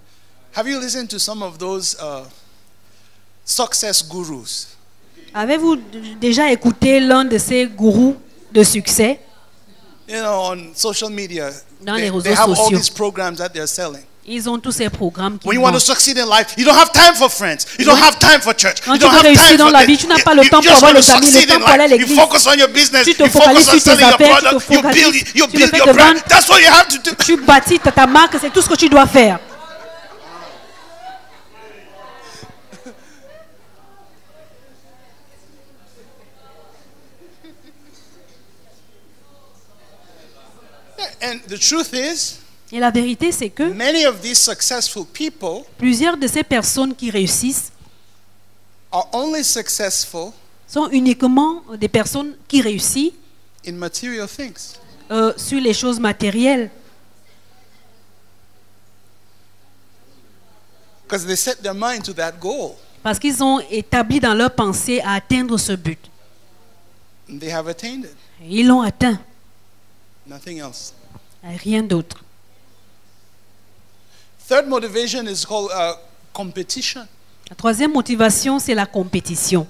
Have you listened to some of those success gurus? Avez-vous déjà écouté l'un de ces gourous de succès You know, on social media, dans les they réseaux have all sociaux? these programs that they're selling. Ils ont tous ces programmes qui When you want to vendent. succeed in life, you don't have time for friends. You don't have time for church. Quand You tu don't veux have réussir time dans for la this. vie, tu n'as pas le You temps pour just avoir want to les amis, le succeed temps in pour aller à life. You l'église. focus on your business. Tu te You focus focalises on sur tes selling your affaires, tu te product. You focalises build sur le build fait your de brand. vendre. That's what you have to do. Tu bâtis ta marque, c'est tout ce que tu dois faire. And the truth is, Et la vérité, c'est que many of these successful people, plusieurs de ces personnes qui réussissent, are only successful sont uniquement des personnes qui réussissent in material things. sur les choses matérielles. Because they set their mind to that goal. Parce qu'ils ont établi dans leur pensée à atteindre ce but. And they have attained it. Et ils l'ont atteint. Nothing else. Rien d'autre. Third motivation is called competition. La troisième motivation, c'est la compétition.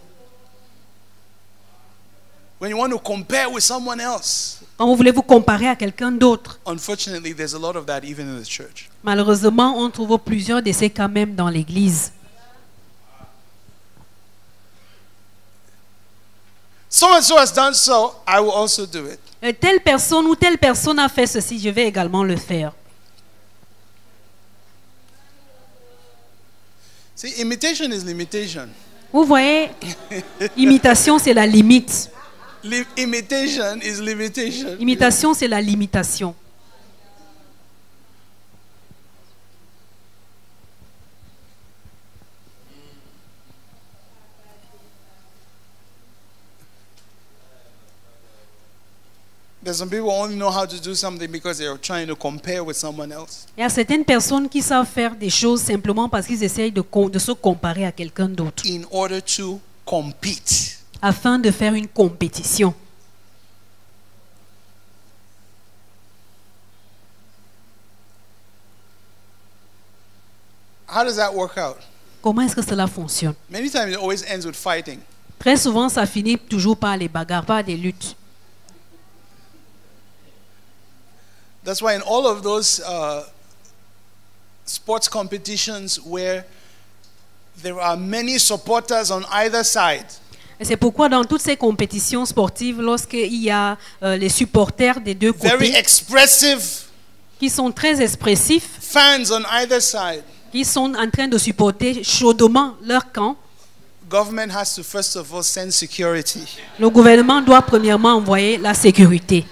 When you want to compare with someone else. Quand vous voulez vous comparer à quelqu'un d'autre. Unfortunately, there's a lot of that even in the church. Malheureusement, on trouve plusieurs de ces cas même dans l'église. So and so has done so, I will also do it. Telle personne ou telle personne a fait ceci, je vais également le faire. See, imitation is limitation. Vous voyez, imitation, c'est la limite. Imitation is limitation. Imitation, c'est la limitation. There's some people who only know how to do something because they're trying to compare with someone else. Il y a certaines personnes qui savent faire des choses simplement parce qu'ils essayent de se comparer à quelqu'un d'autre, In order to compete. afin de faire une compétition. How does that work out? Comment est-ce que cela fonctionne? Many times it always ends with fighting. Très souvent, ça finit toujours par les bagarres, par des luttes. That's why in all of those sports competitions where there are many supporters on either side, Et c'est pourquoi dans toutes ces compétitions sportives, lorsqu'il y a les supporters des deux very côtés expressive qui sont très expressifs, fans on either side, qui sont en train de supporter chaudement leur camp, government has to first of all send security. le gouvernement doit premièrement envoyer la sécurité.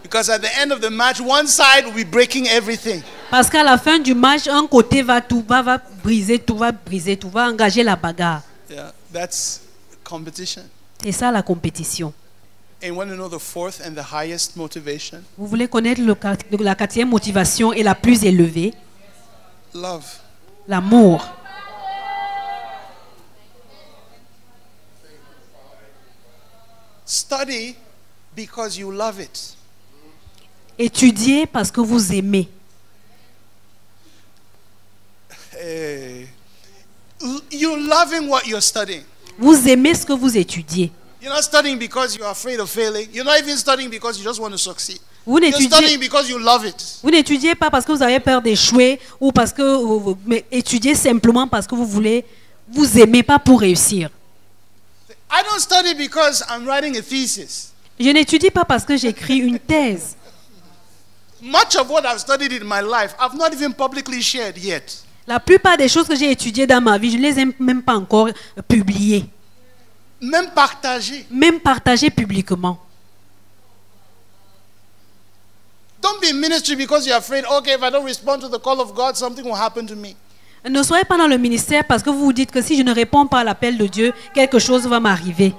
Because at the end of the match, one side will be breaking everything. Parce qu'à la fin du match, un côté va briser tout, va engager la bagarre. Yeah, that's competition. C'est ça la compétition. And you want to know the fourth and the highest motivation? Vous voulez connaître la quatrième motivation et la plus élevée? Love. L'amour. Study because you love it. Étudiez parce que vous aimez. You're loving what you're studying. Vous aimez ce que vous étudiez. You're not studying because you're afraid of failing. You're not even studying because you just want to succeed. Vous You're studying n'étudiez, because you love it. vous n'étudiez pas parce que vous avez peur d'échouer ou parce que mais étudiez simplement parce que vous aimez, pas pour réussir. I don't study because I'm writing a thesis. Je n'étudie pas parce que j'écris une thèse. Much of what I've studied in my life, I've not even publicly shared yet. La plupart des choses que j'ai étudiées dans ma vie, je ne les ai même pas encore publiées, Même partagé. même partagées publiquement. Don't be in ministry because you're afraid, okay, if I don't respond to the call of God, something will happen to me. Ne soyez pas dans le ministère parce que vous vous dites que si je ne réponds pas à l'appel de Dieu, quelque chose va m'arriver.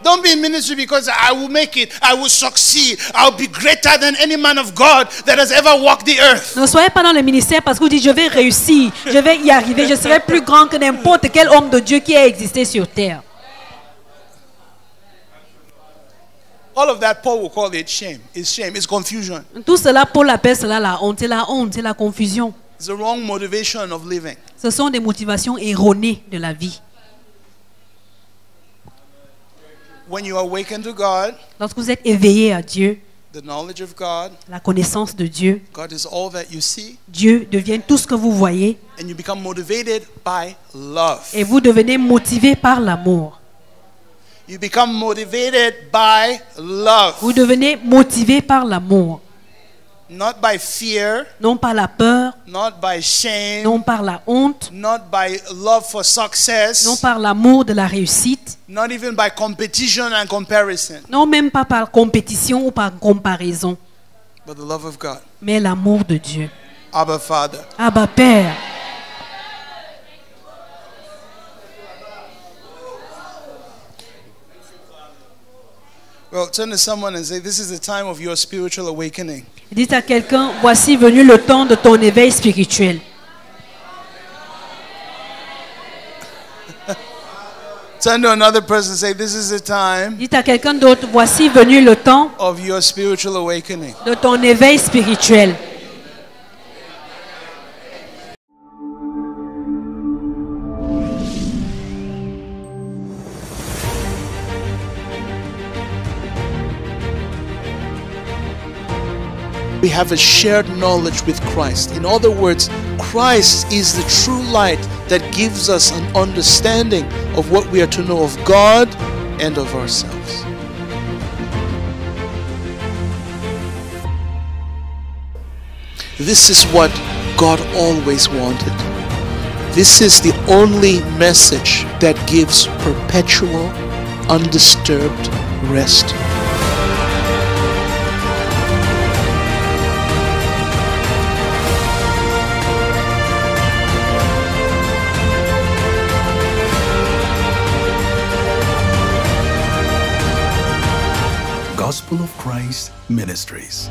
Don't be in ministry because I will make it, I will succeed, I'll be greater than any man of God that has ever walked the earth. Ne soyez pas dans le ministère parce que vous dites je vais réussir, je vais y arriver, je serai plus grand que n'importe quel homme de Dieu qui a existé sur terre. All of that, Paul will call it shame. It's shame, it's confusion. Tout cela, Paul appelle cela la honte, c'est la confusion. It's the wrong motivation of living. Ce sont des motivations erronées de la vie. When you awaken to God, Lorsque vous êtes éveillé à Dieu, the knowledge of God, la connaissance de Dieu, God is all that you see, Dieu devient tout ce que vous voyez and you become motivated by love. et vous devenez motivé par l'amour. You become motivated by love, Vous devenez motivé par l'amour, not by fear, non par la peur, not by shame, non par la honte, not by love for success, non par l'amour de la réussite, not even by competition and comparison, non même pas par compétition ou par comparaison, but the love of God. mais l'amour de Dieu. Abba, Father. Abba Père, Well, turn to someone and say, this is the time of your spiritual awakening. Dites à quelqu'un, voici venu le temps de ton éveil spirituel. Turn to another person and say, this is the time Dites à quelqu'un d'autre, voici venu le temps of your spiritual awakening. de ton éveil spirituel. We have a shared knowledge with Christ. In other words, Christ is the true light that gives us an understanding of what we are to know of God and of ourselves. This is what God always wanted. This is the only message that gives perpetual, undisturbed rest. Gospel of Christ Ministries.